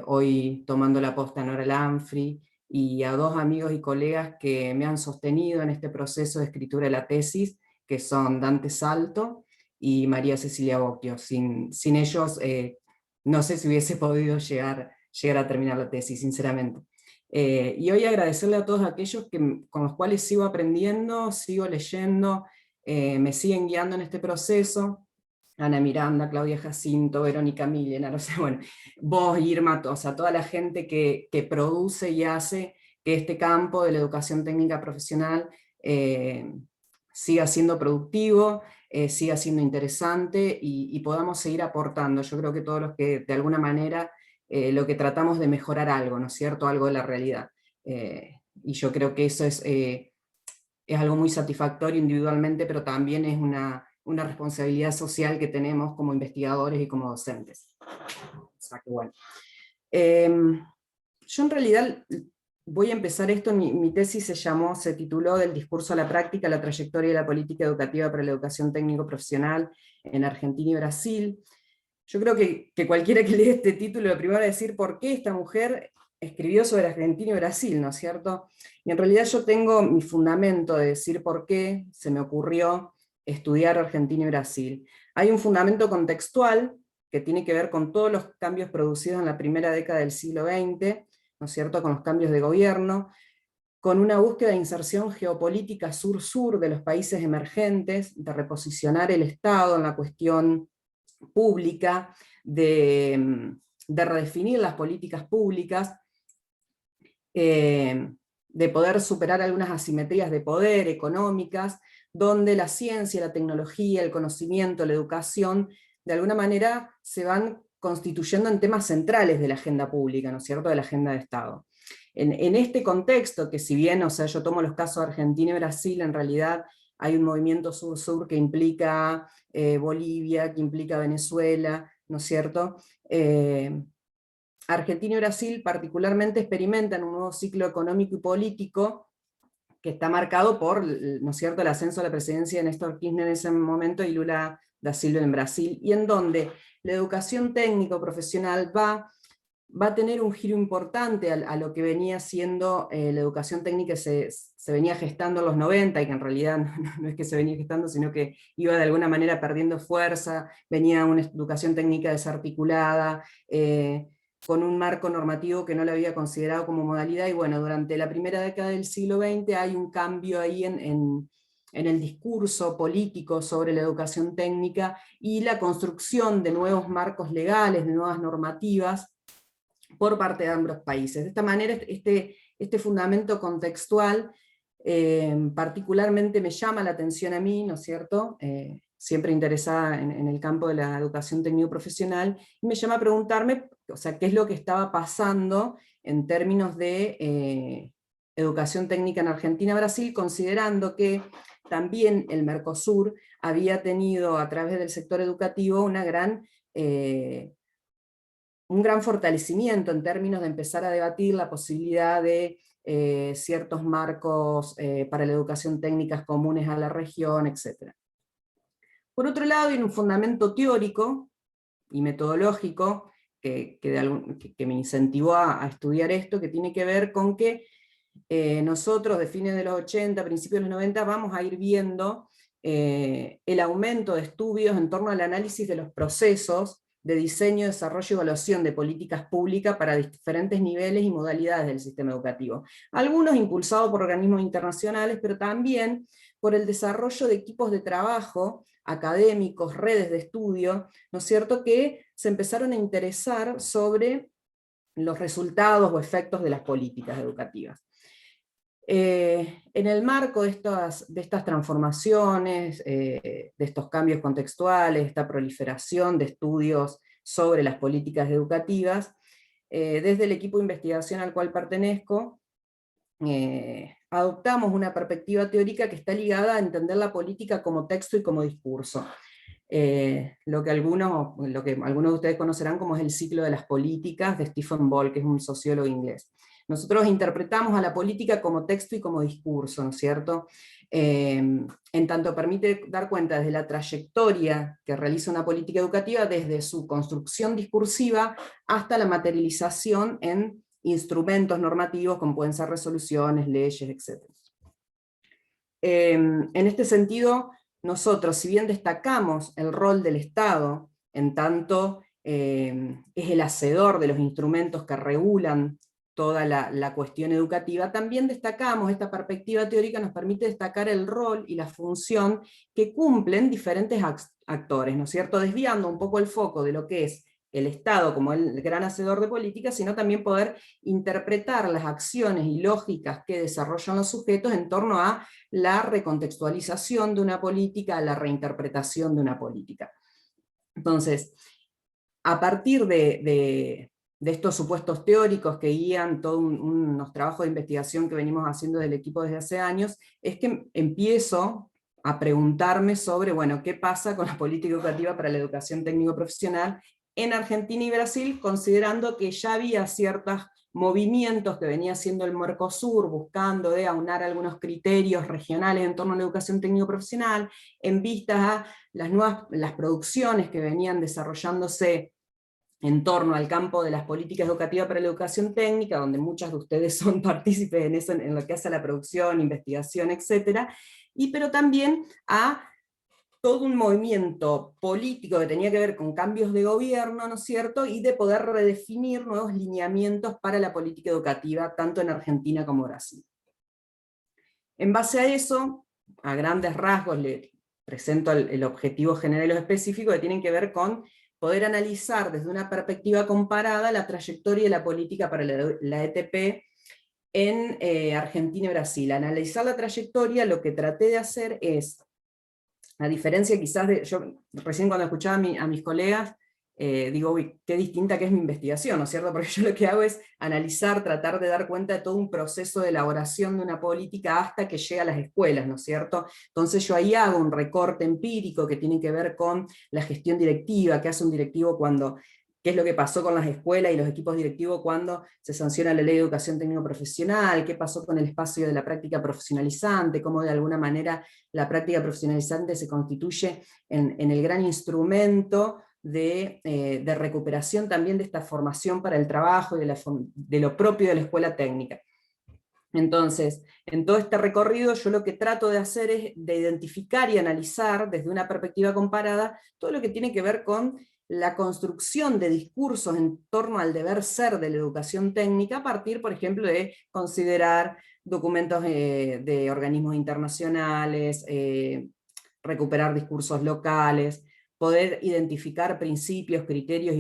S9: hoy tomando la posta Nora Lanfri, y a dos amigos y colegas que me han sostenido en este proceso de escritura de la tesis, que son Dante Salto y María Cecilia Bocchio. Sin ellos no sé si hubiese podido llegar a terminar la tesis, sinceramente. Y hoy agradecerle a todos aquellos con los cuales sigo aprendiendo, sigo leyendo, me siguen guiando en este proceso. Ana Miranda, Claudia Jacinto, Verónica Millena, no sé, bueno, vos, Irma, o sea, toda la gente que produce y hace que este campo de la educación técnica profesional siga siendo productivo, siga siendo interesante y podamos seguir aportando. Yo creo que todos los que de alguna manera lo que tratamos de mejorar algo, ¿no es cierto? Algo de la realidad. Y yo creo que eso es algo muy satisfactorio individualmente, pero también es una responsabilidad social que tenemos como investigadores y como docentes. O sea que bueno. Yo en realidad voy a empezar esto, mi tesis se tituló Del discurso a la práctica, la trayectoria de la política educativa para la educación técnico-profesional en Argentina y Brasil. Yo creo que cualquiera que lea este título, lo primero va a decir por qué esta mujer escribió sobre Argentina y Brasil, ¿no es cierto? Y en realidad yo tengo mi fundamento de decir por qué se me ocurrió estudiar Argentina y Brasil. Hay un fundamento contextual que tiene que ver con todos los cambios producidos en la primera década del siglo XX, ¿no es cierto?, con los cambios de gobierno, con una búsqueda de inserción geopolítica sur-sur de los países emergentes, de reposicionar el Estado en la cuestión pública, de redefinir las políticas públicas, de poder superar algunas asimetrías de poder económicas, donde la ciencia, la tecnología, el conocimiento, la educación, de alguna manera se van constituyendo en temas centrales de la agenda pública, ¿no es cierto?, de la agenda de Estado. En este contexto, que si bien, o sea, yo tomo los casos de Argentina y Brasil, en realidad hay un movimiento sur-sur que implica Bolivia, que implica Venezuela, ¿no es cierto? Argentina y Brasil particularmente experimentan un nuevo ciclo económico y político que está marcado por, ¿no es cierto?, el ascenso a la presidencia de Néstor Kirchner en ese momento y Lula da Silva en Brasil, y en donde la educación técnico-profesional va a tener un giro importante a lo que venía siendo la educación técnica se venía gestando en los 90, y que en realidad no es que se venía gestando, sino que iba de alguna manera perdiendo fuerza, venía una educación técnica desarticulada, con un marco normativo que no lo había considerado como modalidad, y bueno, durante la primera década del siglo XX hay un cambio ahí en el discurso político sobre la educación técnica, y la construcción de nuevos marcos legales, de nuevas normativas, por parte de ambos países. De esta manera, este fundamento contextual particularmente me llama la atención a mí, ¿no es cierto?, siempre interesada en el campo de la educación técnico-profesional, y me llama a preguntarme, o sea, qué es lo que estaba pasando en términos de educación técnica en Argentina y Brasil, considerando que también el Mercosur había tenido a través del sector educativo un gran fortalecimiento en términos de empezar a debatir la posibilidad de ciertos marcos para la educación técnica comunes a la región, etc. Por otro lado, hay un fundamento teórico y metodológico que me incentivó a estudiar esto, que tiene que ver con que nosotros, de fines de los 80, principios de los 90, vamos a ir viendo el aumento de estudios en torno al análisis de los procesos de diseño, desarrollo y evaluación de políticas públicas para diferentes niveles y modalidades del sistema educativo. Algunos impulsados por organismos internacionales, pero también por el desarrollo de equipos de trabajo académicos, redes de estudio, ¿no es cierto?, que se empezaron a interesar sobre los resultados o efectos de las políticas educativas. En el marco de estas transformaciones, de estos cambios contextuales, esta proliferación de estudios sobre las políticas educativas, desde el equipo de investigación al cual pertenezco, adoptamos una perspectiva teórica que está ligada a entender la política como texto y como discurso. Lo que algunos de ustedes conocerán como es el ciclo de las políticas de Stephen Ball, que es un sociólogo inglés. Nosotros interpretamos a la política como texto y como discurso, ¿no es cierto? En tanto permite dar cuenta desde la trayectoria que realiza una política educativa, desde su construcción discursiva hasta la materialización en instrumentos normativos, como pueden ser resoluciones, leyes, etc. En este sentido, nosotros, si bien destacamos el rol del Estado, en tanto es el hacedor de los instrumentos que regulan toda la cuestión educativa, también destacamos, esta perspectiva teórica nos permite destacar el rol y la función que cumplen diferentes actores, ¿no es cierto? Desviando un poco el foco de lo que es el Estado como el gran hacedor de políticas, sino también poder interpretar las acciones y lógicas que desarrollan los sujetos en torno a la recontextualización de una política, a la reinterpretación de una política. Entonces, a partir de estos supuestos teóricos que guían todos unos trabajos de investigación que venimos haciendo del equipo desde hace años, es que empiezo a preguntarme sobre, bueno, ¿qué pasa con la política educativa para la educación técnico-profesional en Argentina y Brasil, considerando que ya había ciertos movimientos que venía haciendo el Mercosur, buscando de aunar algunos criterios regionales en torno a la educación técnico-profesional, en vistas a las producciones que venían desarrollándose en torno al campo de las políticas educativas para la educación técnica, donde muchas de ustedes son partícipes en eso, en lo que hace a la producción, investigación, etc. Pero también a todo un movimiento político que tenía que ver con cambios de gobierno, ¿no es cierto?, y de poder redefinir nuevos lineamientos para la política educativa, tanto en Argentina como Brasil. En base a eso, a grandes rasgos, le presento el objetivo general y lo específico, que tienen que ver con poder analizar desde una perspectiva comparada la trayectoria de la política para la ETP en Argentina y Brasil. Analizar la trayectoria, lo que traté de hacer es, a diferencia quizás de, yo recién cuando escuchaba a mis colegas, digo, uy, qué distinta que es mi investigación, ¿no es cierto? Porque yo lo que hago es analizar, tratar de dar cuenta de todo un proceso de elaboración de una política hasta que llega a las escuelas, ¿no es cierto? Entonces yo ahí hago un recorte empírico que tiene que ver con la gestión directiva, qué hace un directivo cuando, qué es lo que pasó con las escuelas y los equipos directivos cuando se sanciona la ley de educación técnico-profesional, qué pasó con el espacio de la práctica profesionalizante, cómo de alguna manera la práctica profesionalizante se constituye en el gran instrumento de recuperación también de esta formación para el trabajo y de lo propio de la escuela técnica. Entonces, en todo este recorrido yo lo que trato de hacer es de identificar y analizar desde una perspectiva comparada todo lo que tiene que ver con la construcción de discursos en torno al deber ser de la educación técnica, a partir, por ejemplo, de considerar documentos de organismos internacionales, recuperar discursos locales, poder identificar principios, criterios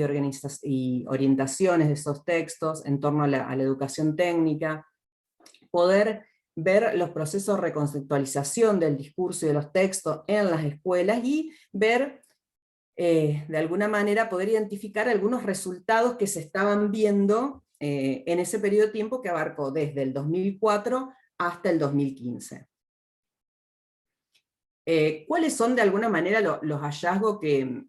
S9: y orientaciones de esos textos en torno a la educación técnica, poder ver los procesos de reconceptualización del discurso y de los textos en las escuelas, y ver, de alguna manera, poder identificar algunos resultados que se estaban viendo en ese periodo de tiempo que abarcó desde el 2004 hasta el 2015. ¿Cuáles son de alguna manera los hallazgos que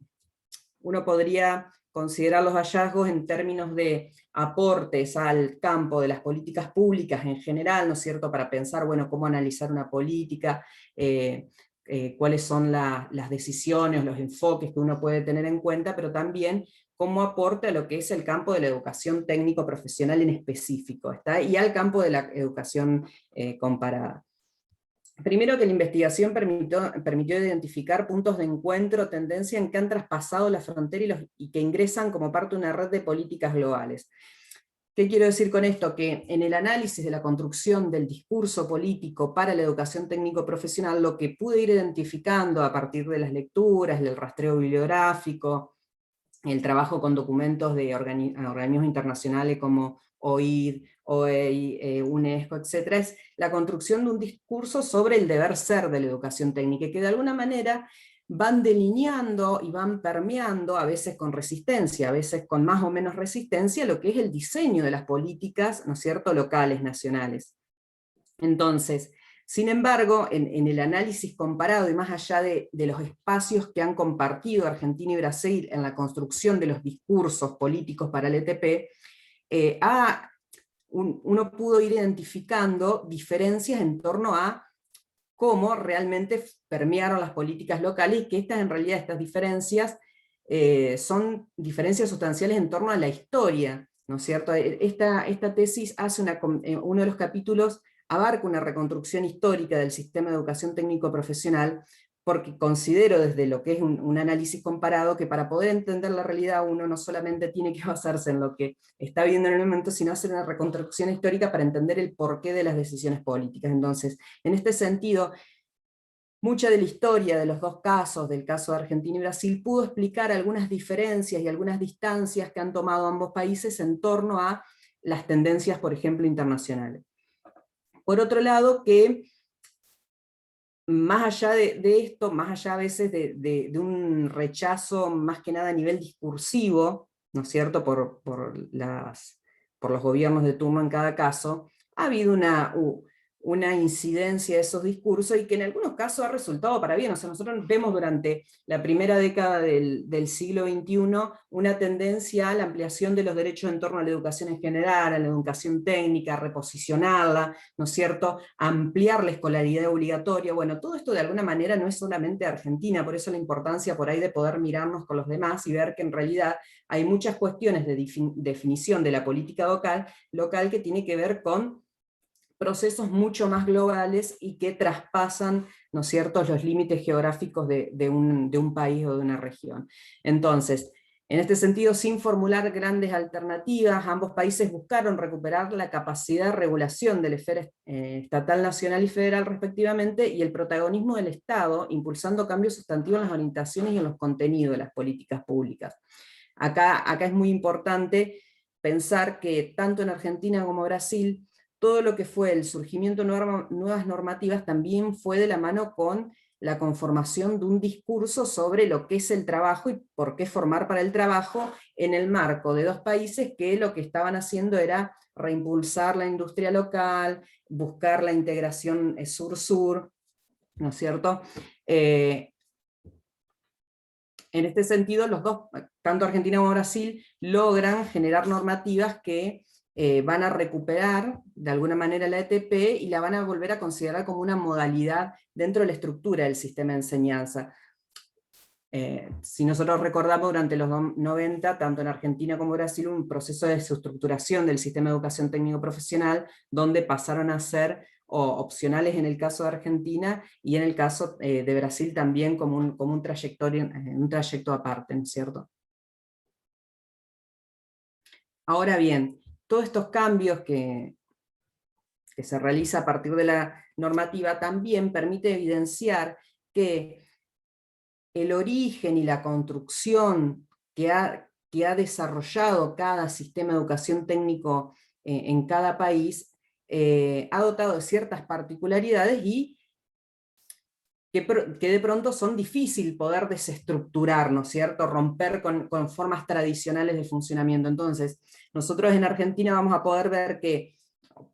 S9: uno podría considerar los hallazgos en términos de aportes al campo de las políticas públicas en general, ¿no es cierto?, para pensar, bueno, cómo analizar una política, cuáles son las decisiones, los enfoques que uno puede tener en cuenta, pero también cómo aporta a lo que es el campo de la educación técnico-profesional en específico, ¿está? Y al campo de la educación comparada. Primero, que la investigación permitió identificar puntos de encuentro, tendencia en que han traspasado la frontera y que ingresan como parte de una red de políticas globales. ¿Qué quiero decir con esto? Que en el análisis de la construcción del discurso político para la educación técnico-profesional, lo que pude ir identificando a partir de las lecturas, del rastreo bibliográfico, el trabajo con documentos de organismos internacionales como OID, OEI, UNESCO, etc., es la construcción de un discurso sobre el deber ser de la educación técnica, que de alguna manera van delineando y van permeando, a veces con resistencia, a veces con más o menos resistencia, lo que es el diseño de las políticas, ¿no es cierto?, locales, nacionales. Entonces, sin embargo, en el análisis comparado, y más allá de los espacios que han compartido Argentina y Brasil en la construcción de los discursos políticos para el ETP, uno pudo ir identificando diferencias en torno a cómo realmente permearon las políticas locales, y que en realidad estas diferencias son diferencias sustanciales en torno a la historia, ¿no es cierto? Esta tesis hace uno de los capítulos abarca una reconstrucción histórica del sistema de educación técnico-profesional, porque considero desde lo que es un análisis comparado que para poder entender la realidad uno no solamente tiene que basarse en lo que está viendo en el momento, sino hacer una reconstrucción histórica para entender el porqué de las decisiones políticas. Entonces, en este sentido, mucha de la historia de los dos casos, del caso de Argentina y Brasil, pudo explicar algunas diferencias y algunas distancias que han tomado ambos países en torno a las tendencias, por ejemplo, internacionales. Por otro lado, que más allá de esto, más allá a veces de un rechazo más que nada a nivel discursivo, ¿no es cierto?, por los gobiernos de turno en cada caso, ha habido una incidencia de esos discursos y que en algunos casos ha resultado para bien. O sea, nosotros vemos durante la primera década del siglo XXI una tendencia a la ampliación de los derechos en torno a la educación en general, a la educación técnica, a reposicionarla, ¿no es cierto?, a ampliar la escolaridad obligatoria. Bueno, todo esto de alguna manera no es solamente Argentina, por eso la importancia por ahí de poder mirarnos con los demás y ver que en realidad hay muchas cuestiones de definición de la política local que tiene que ver con procesos mucho más globales y que traspasan, ¿no es cierto?, los límites geográficos de un país o de una región. Entonces, en este sentido, sin formular grandes alternativas, ambos países buscaron recuperar la capacidad de regulación de la esfera estatal, nacional y federal respectivamente, y el protagonismo del Estado, impulsando cambios sustantivos en las orientaciones y en los contenidos de las políticas públicas. Acá es muy importante pensar que tanto en Argentina como Brasil, todo lo que fue el surgimiento de nuevas normativas también fue de la mano con la conformación de un discurso sobre lo que es el trabajo y por qué formar para el trabajo en el marco de dos países que lo que estaban haciendo era reimpulsar la industria local, buscar la integración sur-sur, ¿no es cierto? En este sentido, los dos, tanto Argentina como Brasil, logran generar normativas que van a recuperar de alguna manera la ETP y la van a volver a considerar como una modalidad dentro de la estructura del sistema de enseñanza. Si nosotros recordamos, durante los 90, tanto en Argentina como en Brasil, un proceso de desestructuración del sistema de educación técnico-profesional, donde pasaron a ser opcionales en el caso de Argentina, y en el caso de Brasil también como un trayecto aparte, ¿no es cierto? Ahora bien, todos estos cambios que se realiza a partir de la normativa también permite evidenciar que el origen y la construcción que ha desarrollado cada sistema de educación técnico en cada país ha dotado de ciertas particularidades y que de pronto son difíciles poder desestructurar, ¿no es cierto?, romper con formas tradicionales de funcionamiento. Entonces, nosotros en Argentina vamos a poder ver que,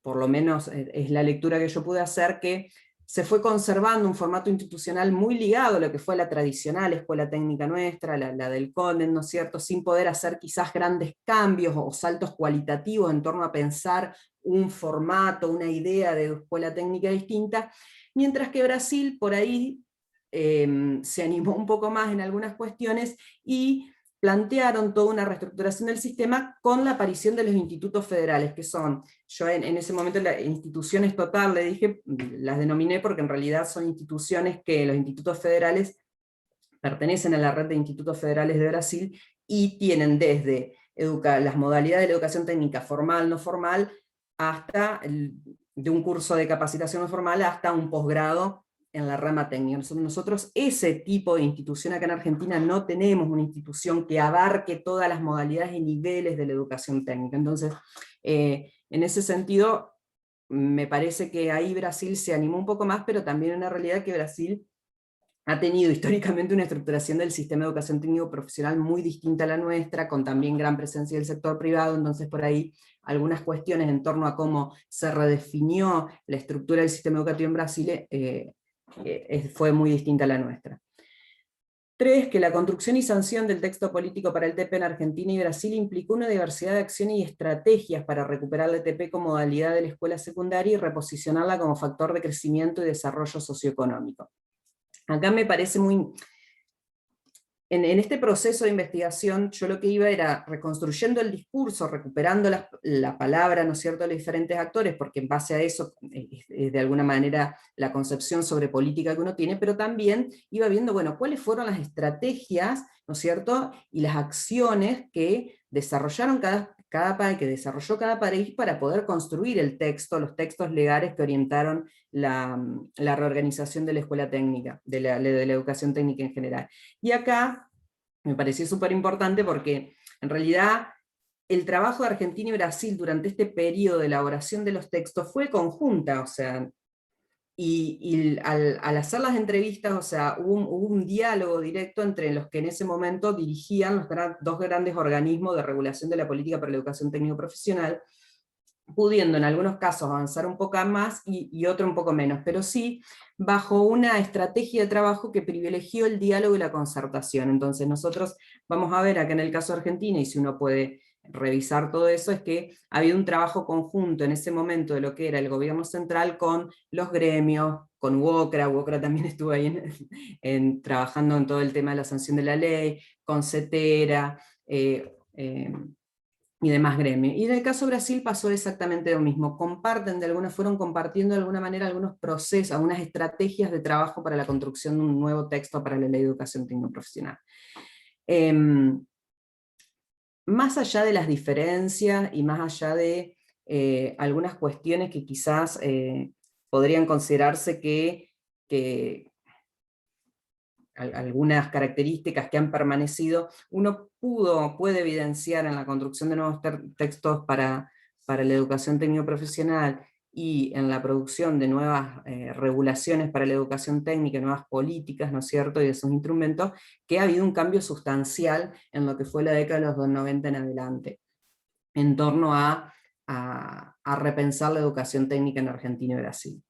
S9: por lo menos es la lectura que yo pude hacer, que se fue conservando un formato institucional muy ligado a lo que fue la tradicional escuela técnica nuestra, la del CONEN, ¿no es cierto?, sin poder hacer quizás grandes cambios o saltos cualitativos en torno a pensar un formato, una idea de escuela técnica distinta, mientras que Brasil por ahí se animó un poco más en algunas cuestiones y plantearon toda una reestructuración del sistema con la aparición de los institutos federales, que son, yo en ese momento las instituciones total, le dije, las denominé porque en realidad son instituciones que los institutos federales pertenecen a la red de institutos federales de Brasil, y tienen desde las modalidades de la educación técnica formal, no formal, hasta de un curso de capacitación no formal hasta un posgrado en la rama técnica. Nosotros ese tipo de institución acá en Argentina no tenemos una institución que abarque todas las modalidades y niveles de la educación técnica. Entonces, en ese sentido, me parece que ahí Brasil se animó un poco más, pero también es una realidad que Brasil ha tenido históricamente una estructuración del sistema de educación técnico profesional muy distinta a la nuestra, con también gran presencia del sector privado. Entonces por ahí algunas cuestiones en torno a cómo se redefinió la estructura del sistema educativo en Brasil fue muy distinta a la nuestra. 3. Que la construcción y sanción del texto político para el TP en Argentina y Brasil implicó una diversidad de acciones y estrategias para recuperar la TP como modalidad de la escuela secundaria y reposicionarla como factor de crecimiento y desarrollo socioeconómico. Acá me parece en este proceso de investigación yo lo que iba era reconstruyendo el discurso, recuperando la palabra, ¿no es cierto?, de los diferentes actores, porque en base a eso es de alguna manera la concepción sobre política que uno tiene, pero también iba viendo, bueno, cuáles fueron las estrategias, ¿no es cierto?, y las acciones que desarrollaron que desarrolló cada país para poder construir el texto, los textos legales que orientaron la reorganización de la escuela técnica, de la educación técnica en general. Y acá me pareció súper importante porque en realidad el trabajo de Argentina y Brasil durante este periodo de elaboración de los textos fue conjunta, o sea, y al hacer las entrevistas, o sea, hubo un diálogo directo entre los que en ese momento dirigían los dos grandes organismos de regulación de la política para la educación técnico-profesional, pudiendo en algunos casos avanzar un poco más y otro un poco menos, pero sí bajo una estrategia de trabajo que privilegió el diálogo y la concertación. Entonces nosotros vamos a ver acá en el caso de Argentina, y si uno puede revisar todo eso, es que ha habido un trabajo conjunto en ese momento de lo que era el gobierno central con los gremios, con UOCRA también estuvo ahí trabajando en todo el tema de la sanción de la ley, con CETERA, y demás gremios. Y en el caso de Brasil pasó exactamente lo mismo, fueron compartiendo de alguna manera algunos procesos, algunas estrategias de trabajo para la construcción de un nuevo texto para la ley de educación técnico-profesional. Más allá de las diferencias y más allá de algunas cuestiones que quizás podrían considerarse que algunas características que han permanecido, uno puede evidenciar en la construcción de nuevos textos para la educación técnico-profesional y en la producción de nuevas regulaciones para la educación técnica, nuevas políticas, ¿no es cierto?, y de esos instrumentos, que ha habido un cambio sustancial en lo que fue la década de los 90 en adelante, en torno a repensar la educación técnica en Argentina y Brasil.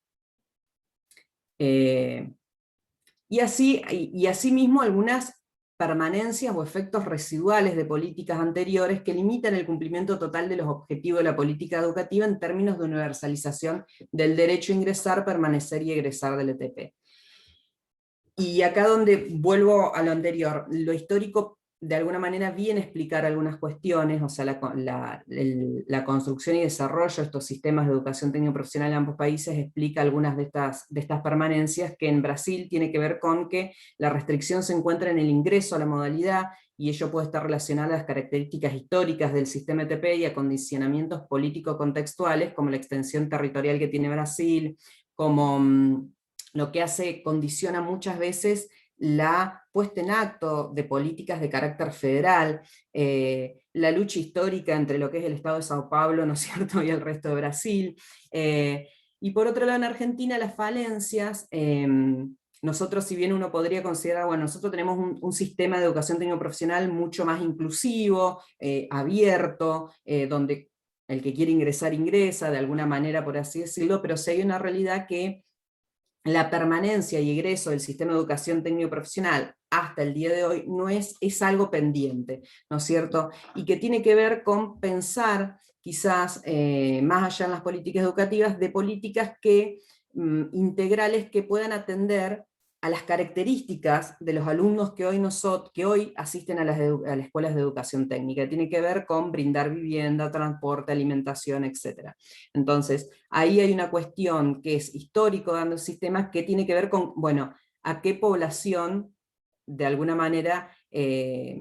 S9: Y asimismo algunas permanencias o efectos residuales de políticas anteriores que limitan el cumplimiento total de los objetivos de la política educativa en términos de universalización del derecho a ingresar, permanecer y egresar del ETP. Y acá donde vuelvo a lo anterior, lo histórico de alguna manera viene a explicar algunas cuestiones, o sea, la construcción y desarrollo de estos sistemas de educación técnico-profesional en ambos países explica algunas de estas permanencias, que en Brasil tiene que ver con que la restricción se encuentra en el ingreso a la modalidad, y ello puede estar relacionado a las características históricas del sistema ETP y a condicionamientos político-contextuales, como la extensión territorial que tiene Brasil, como lo que condiciona muchas veces la puesta en acto de políticas de carácter federal, la lucha histórica entre lo que es el Estado de Sao Paulo, ¿no es cierto?, y el resto de Brasil, y por otro lado en Argentina las falencias, nosotros, si bien uno podría considerar, bueno, nosotros tenemos un sistema de educación técnico-profesional mucho más inclusivo, abierto, donde el que quiere ingresar ingresa, de alguna manera, por así decirlo, pero sí hay una realidad que la permanencia y egreso del sistema de educación técnico-profesional hasta el día de hoy es algo pendiente, ¿no es cierto? Y que tiene que ver con pensar, quizás más allá en las políticas educativas, de políticas integrales que puedan atender a las características de los alumnos que hoy asisten a las escuelas de educación técnica. Tiene que ver con brindar vivienda, transporte, alimentación, etc. Entonces, ahí hay una cuestión que es histórico de ambos sistemas, que tiene que ver con, bueno, a qué población, de alguna manera, qué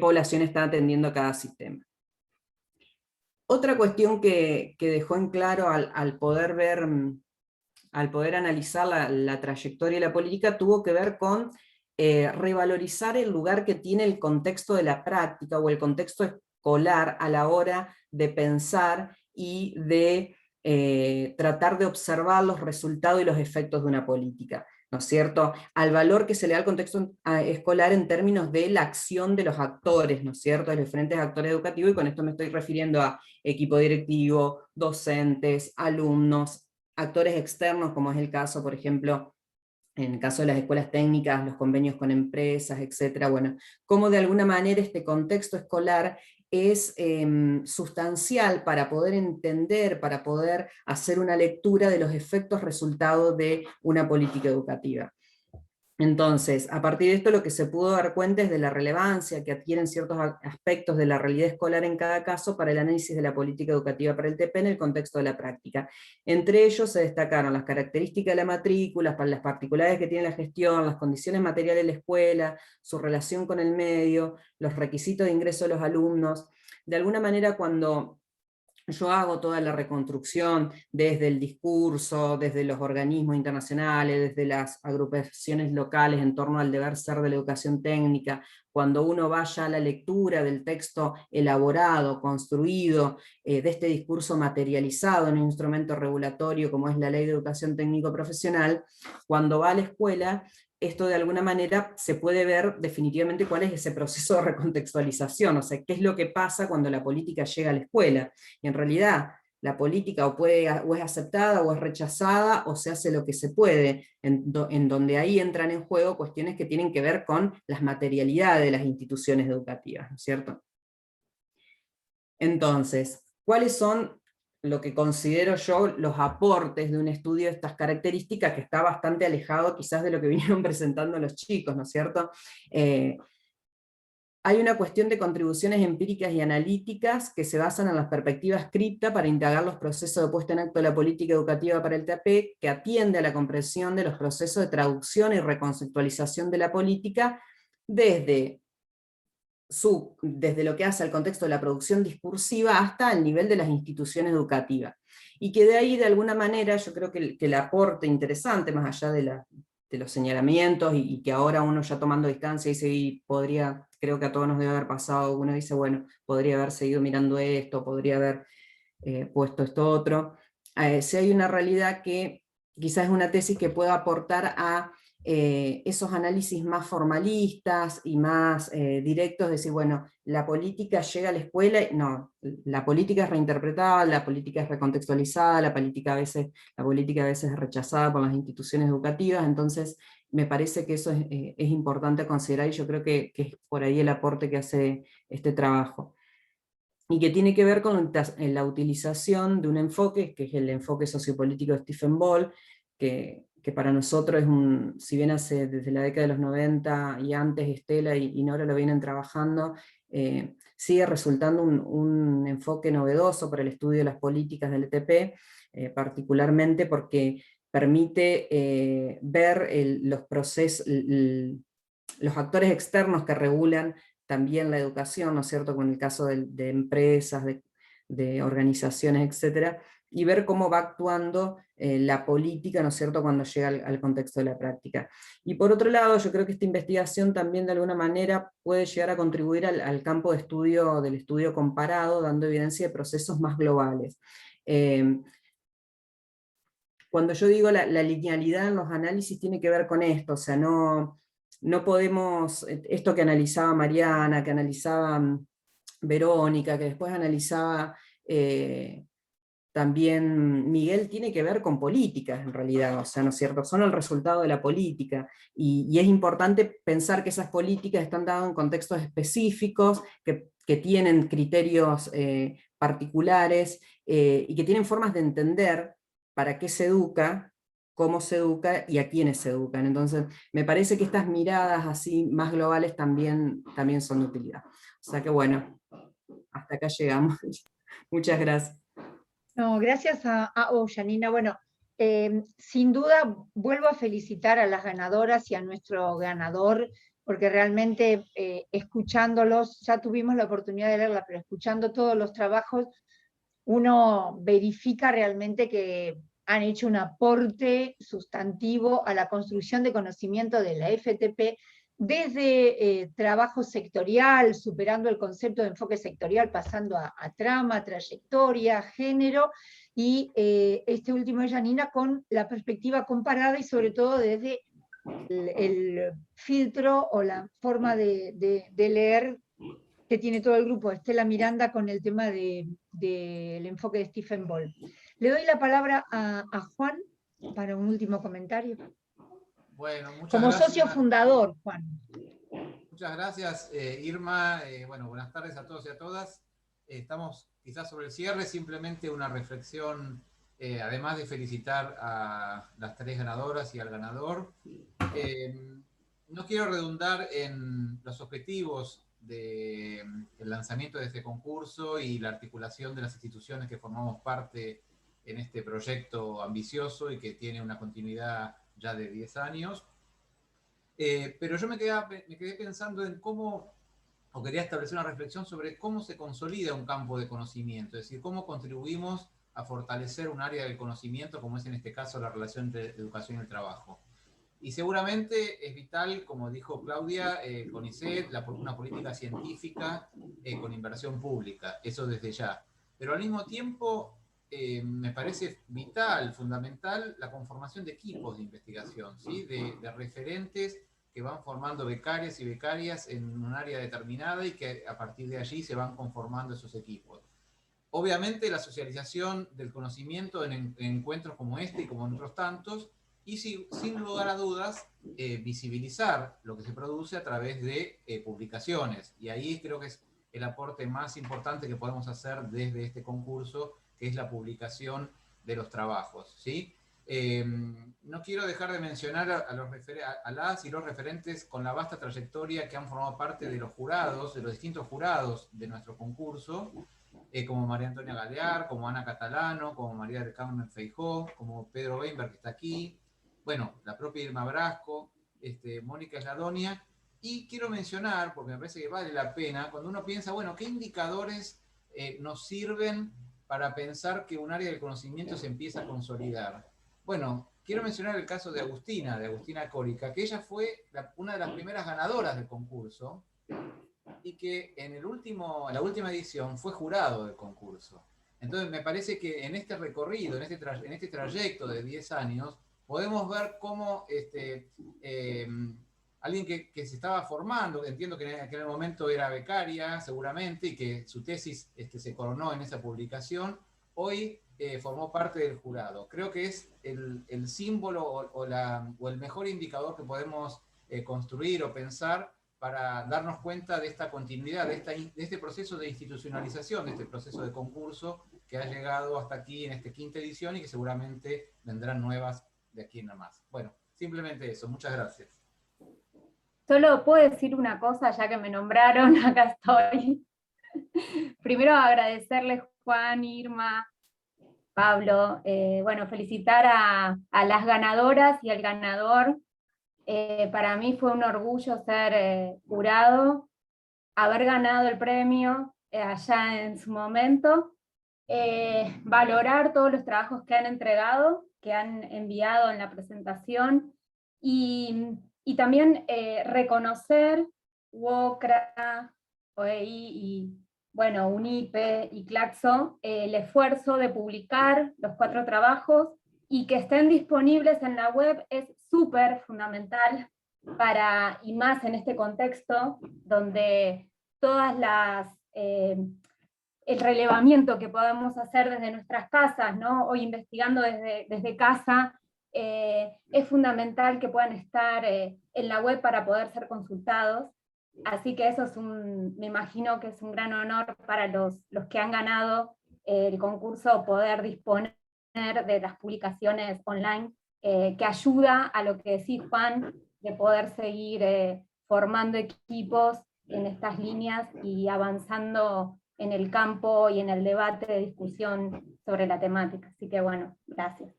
S9: población está atendiendo cada sistema. Otra cuestión que dejó en claro al poder analizar la trayectoria de la política, tuvo que ver con revalorizar el lugar que tiene el contexto de la práctica o el contexto escolar a la hora de pensar y de tratar de observar los resultados y los efectos de una política, ¿no es cierto?, al valor que se le da al contexto escolar en términos de la acción de los actores, ¿no es cierto?, de los diferentes actores educativos, y con esto me estoy refiriendo a equipo directivo, docentes, alumnos, actores externos, como es el caso, por ejemplo, en el caso de las escuelas técnicas, los convenios con empresas, etc. Bueno, cómo de alguna manera este contexto escolar es sustancial para poder entender, para poder hacer una lectura de los efectos resultados de una política educativa. Entonces, a partir de esto lo que se pudo dar cuenta es de la relevancia que adquieren ciertos aspectos de la realidad escolar en cada caso para el análisis de la política educativa para el TP en el contexto de la práctica. Entre ellos se destacaron las características de la matrícula, las particularidades que tiene la gestión, las condiciones materiales de la escuela, su relación con el medio, los requisitos de ingreso de los alumnos. De alguna manera, cuando yo hago toda la reconstrucción desde el discurso, desde los organismos internacionales, desde las agrupaciones locales en torno al deber ser de la educación técnica, cuando uno vaya a la lectura del texto elaborado, construido, de este discurso materializado en un instrumento regulatorio como es la Ley de Educación Técnico-Profesional, cuando va a la escuela, esto de alguna manera se puede ver definitivamente cuál es ese proceso de recontextualización, o sea, qué es lo que pasa cuando la política llega a la escuela. Y en realidad la política o es aceptada o es rechazada, o se hace lo que se puede, en donde ahí entran en juego cuestiones que tienen que ver con las materialidades de las instituciones educativas, ¿no es cierto? Entonces, ¿cuáles son lo que considero yo los aportes de un estudio de estas características, que está bastante alejado quizás de lo que vinieron presentando los chicos, ¿no es cierto? Hay una cuestión de contribuciones empíricas y analíticas que se basan en las perspectivas cripta para indagar los procesos de puesta en acto de la política educativa para el TAP, que atiende a la comprensión de los procesos de traducción y reconceptualización de la política desde lo que hace al contexto de la producción discursiva hasta el nivel de las instituciones educativas. Y que de ahí, de alguna manera, yo creo que el aporte interesante, más allá de los señalamientos, y que ahora uno ya tomando distancia dice, y podría, creo que a todos nos debe haber pasado, uno dice, bueno, podría haber seguido mirando esto, podría haber puesto esto otro. Si hay una realidad que quizás es una tesis que pueda aportar a esos análisis más formalistas y más directos, decir, bueno, la política llega a la escuela, no, la política es reinterpretada, la política es recontextualizada, la política a veces es rechazada por las instituciones educativas, entonces me parece que eso es importante considerar, y yo creo que es por ahí el aporte que hace este trabajo. Y que tiene que ver con la utilización de un enfoque, que es el enfoque sociopolítico de Stephen Ball, que para nosotros es si bien hace desde la década de los 90 y antes Estela y Nora lo vienen trabajando, sigue resultando un enfoque novedoso para el estudio de las políticas del ETP, particularmente porque permite ver los procesos, los actores externos que regulan también la educación, ¿no es cierto?, con el caso de empresas, de organizaciones, etcétera, y ver cómo va actuando la política, ¿no es cierto?, cuando llega al contexto de la práctica. Y por otro lado, yo creo que esta investigación también de alguna manera puede llegar a contribuir al campo de estudio, del estudio comparado, dando evidencia de procesos más globales. Cuando yo digo la linealidad en los análisis tiene que ver con esto, o sea, no podemos, esto que analizaba Mariana, que analizaba Verónica, que después analizaba también Miguel, tiene que ver con políticas en realidad, o sea, ¿no es cierto? Son el resultado de la política, y es importante pensar que esas políticas están dadas en contextos específicos, que tienen criterios particulares, y que tienen formas de entender para qué se educa, cómo se educa y a quiénes se educan. Entonces, me parece que estas miradas así más globales también son de utilidad. O sea que bueno, hasta acá llegamos. Muchas gracias.
S1: No, gracias a Janina. Bueno, sin duda vuelvo a felicitar a las ganadoras y a nuestro ganador, porque realmente escuchándolos, ya tuvimos la oportunidad de leerla, pero escuchando todos los trabajos, uno verifica realmente que han hecho un aporte sustantivo a la construcción de conocimiento de la FTP, desde trabajo sectorial, superando el concepto de enfoque sectorial, pasando a trama, trayectoria, género, y este último de Janina con la perspectiva comparada y sobre todo desde el filtro o la forma de leer que tiene todo el grupo, Estela Miranda, con el tema del enfoque de Stephen Ball. Le doy la palabra a Juan para un último comentario.
S10: Bueno, muchas
S1: como
S10: gracias.
S1: socio fundador, Juan.
S10: Muchas gracias, Irma. Bueno, buenas tardes a todos y a todas. Estamos quizás sobre el cierre, simplemente una reflexión, además de felicitar a las tres ganadoras y al ganador. no quiero redundar en los objetivos del lanzamiento de este concurso y la articulación de las instituciones que formamos parte en este proyecto ambicioso y que tiene una continuidad ya de 10 años. Pero yo me quedé pensando en cómo, o quería establecer una reflexión sobre cómo se consolida un campo de conocimiento, es decir, cómo contribuimos a fortalecer un área del conocimiento, como es en este caso la relación entre educación y el trabajo. Y seguramente es vital, como dijo Claudia, CONICET, una política científica con inversión pública, eso desde ya. Pero al mismo tiempo, me parece vital, fundamental, la conformación de equipos de investigación, ¿sí? de referentes que van formando becarios y becarias en un área determinada y que a partir de allí se van conformando esos equipos. Obviamente la socialización del conocimiento en encuentros como este y como en otros tantos, y sin lugar a dudas visibilizar lo que se produce a través de publicaciones. Y ahí creo que es el aporte más importante que podemos hacer desde este concurso, que es la publicación de los trabajos, ¿sí? No quiero dejar de mencionar a las y los referentes con la vasta trayectoria que han formado parte de los jurados, de los distintos jurados de nuestro concurso, como María Antonia Galear, como Ana Catalano, como María del Carmen Feijó, como Pedro Weinberg, que está aquí, bueno, la propia Irma Brasco, Mónica Sladonia, y quiero mencionar, porque me parece que vale la pena, cuando uno piensa, bueno, ¿qué indicadores nos sirven para pensar que un área del conocimiento se empieza a consolidar? Bueno, quiero mencionar el caso de Agustina Córica, que ella fue una de las primeras ganadoras del concurso y que en la última edición fue jurado del concurso. Entonces me parece que en este recorrido, en este trayecto de 10 años, podemos ver cómo alguien que se estaba formando, entiendo que en aquel momento era becaria seguramente, y que su tesis se coronó en esa publicación, hoy formó parte del jurado. Creo que es el símbolo o el mejor indicador que podemos construir o pensar para darnos cuenta de esta continuidad, de este proceso de institucionalización, de este proceso de concurso que ha llegado hasta aquí en esta quinta edición y que seguramente vendrán nuevas de aquí en más. Bueno, simplemente eso. Muchas gracias.
S11: Solo puedo decir una cosa, ya que me nombraron, acá estoy. Primero agradecerles, Juan, Irma, Pablo, bueno, felicitar a las ganadoras y al ganador. Para mí fue un orgullo ser jurado, haber ganado el premio allá en su momento, valorar todos los trabajos que han entregado, que han enviado en la presentación, y también reconocer UOCRA, OEI y bueno, UNIPE y Claxo, el esfuerzo de publicar los 4 trabajos y que estén disponibles en la web es súper fundamental y más en este contexto donde todas el relevamiento que podemos hacer desde nuestras casas, ¿no? Hoy investigando desde casa, es fundamental que puedan estar en la web para poder ser consultados. Así que eso me imagino que es un gran honor para los que han ganado el concurso poder disponer de las publicaciones online, que ayuda a lo que decís, Juan, de poder seguir formando equipos en estas líneas y avanzando en el campo y en el debate de discusión sobre la temática. Así que bueno, gracias.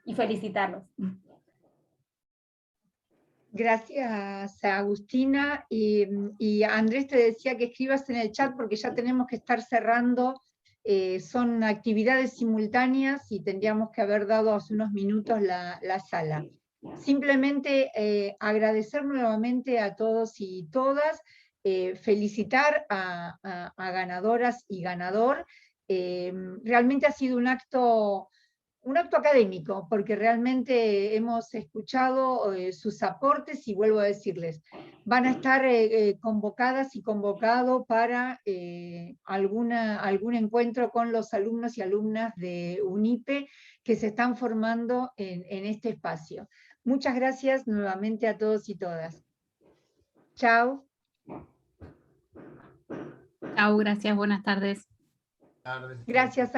S11: Y felicitarlos.
S1: Gracias, Agustina. Y Andrés te decía que escribas en el chat porque ya tenemos que estar cerrando. Son actividades simultáneas y tendríamos que haber dado hace unos minutos la sala. Simplemente agradecer nuevamente a todos y todas, felicitar a ganadoras y ganador. Realmente ha sido un acto académico, porque realmente hemos escuchado sus aportes y vuelvo a decirles, van a estar convocadas y convocado para algún encuentro con los alumnos y alumnas de UNIPE que se están formando en este espacio. Muchas gracias nuevamente a todos y todas. Chao.
S2: Chao, gracias, buenas tardes.
S10: Tardes.
S1: Gracias, Ana.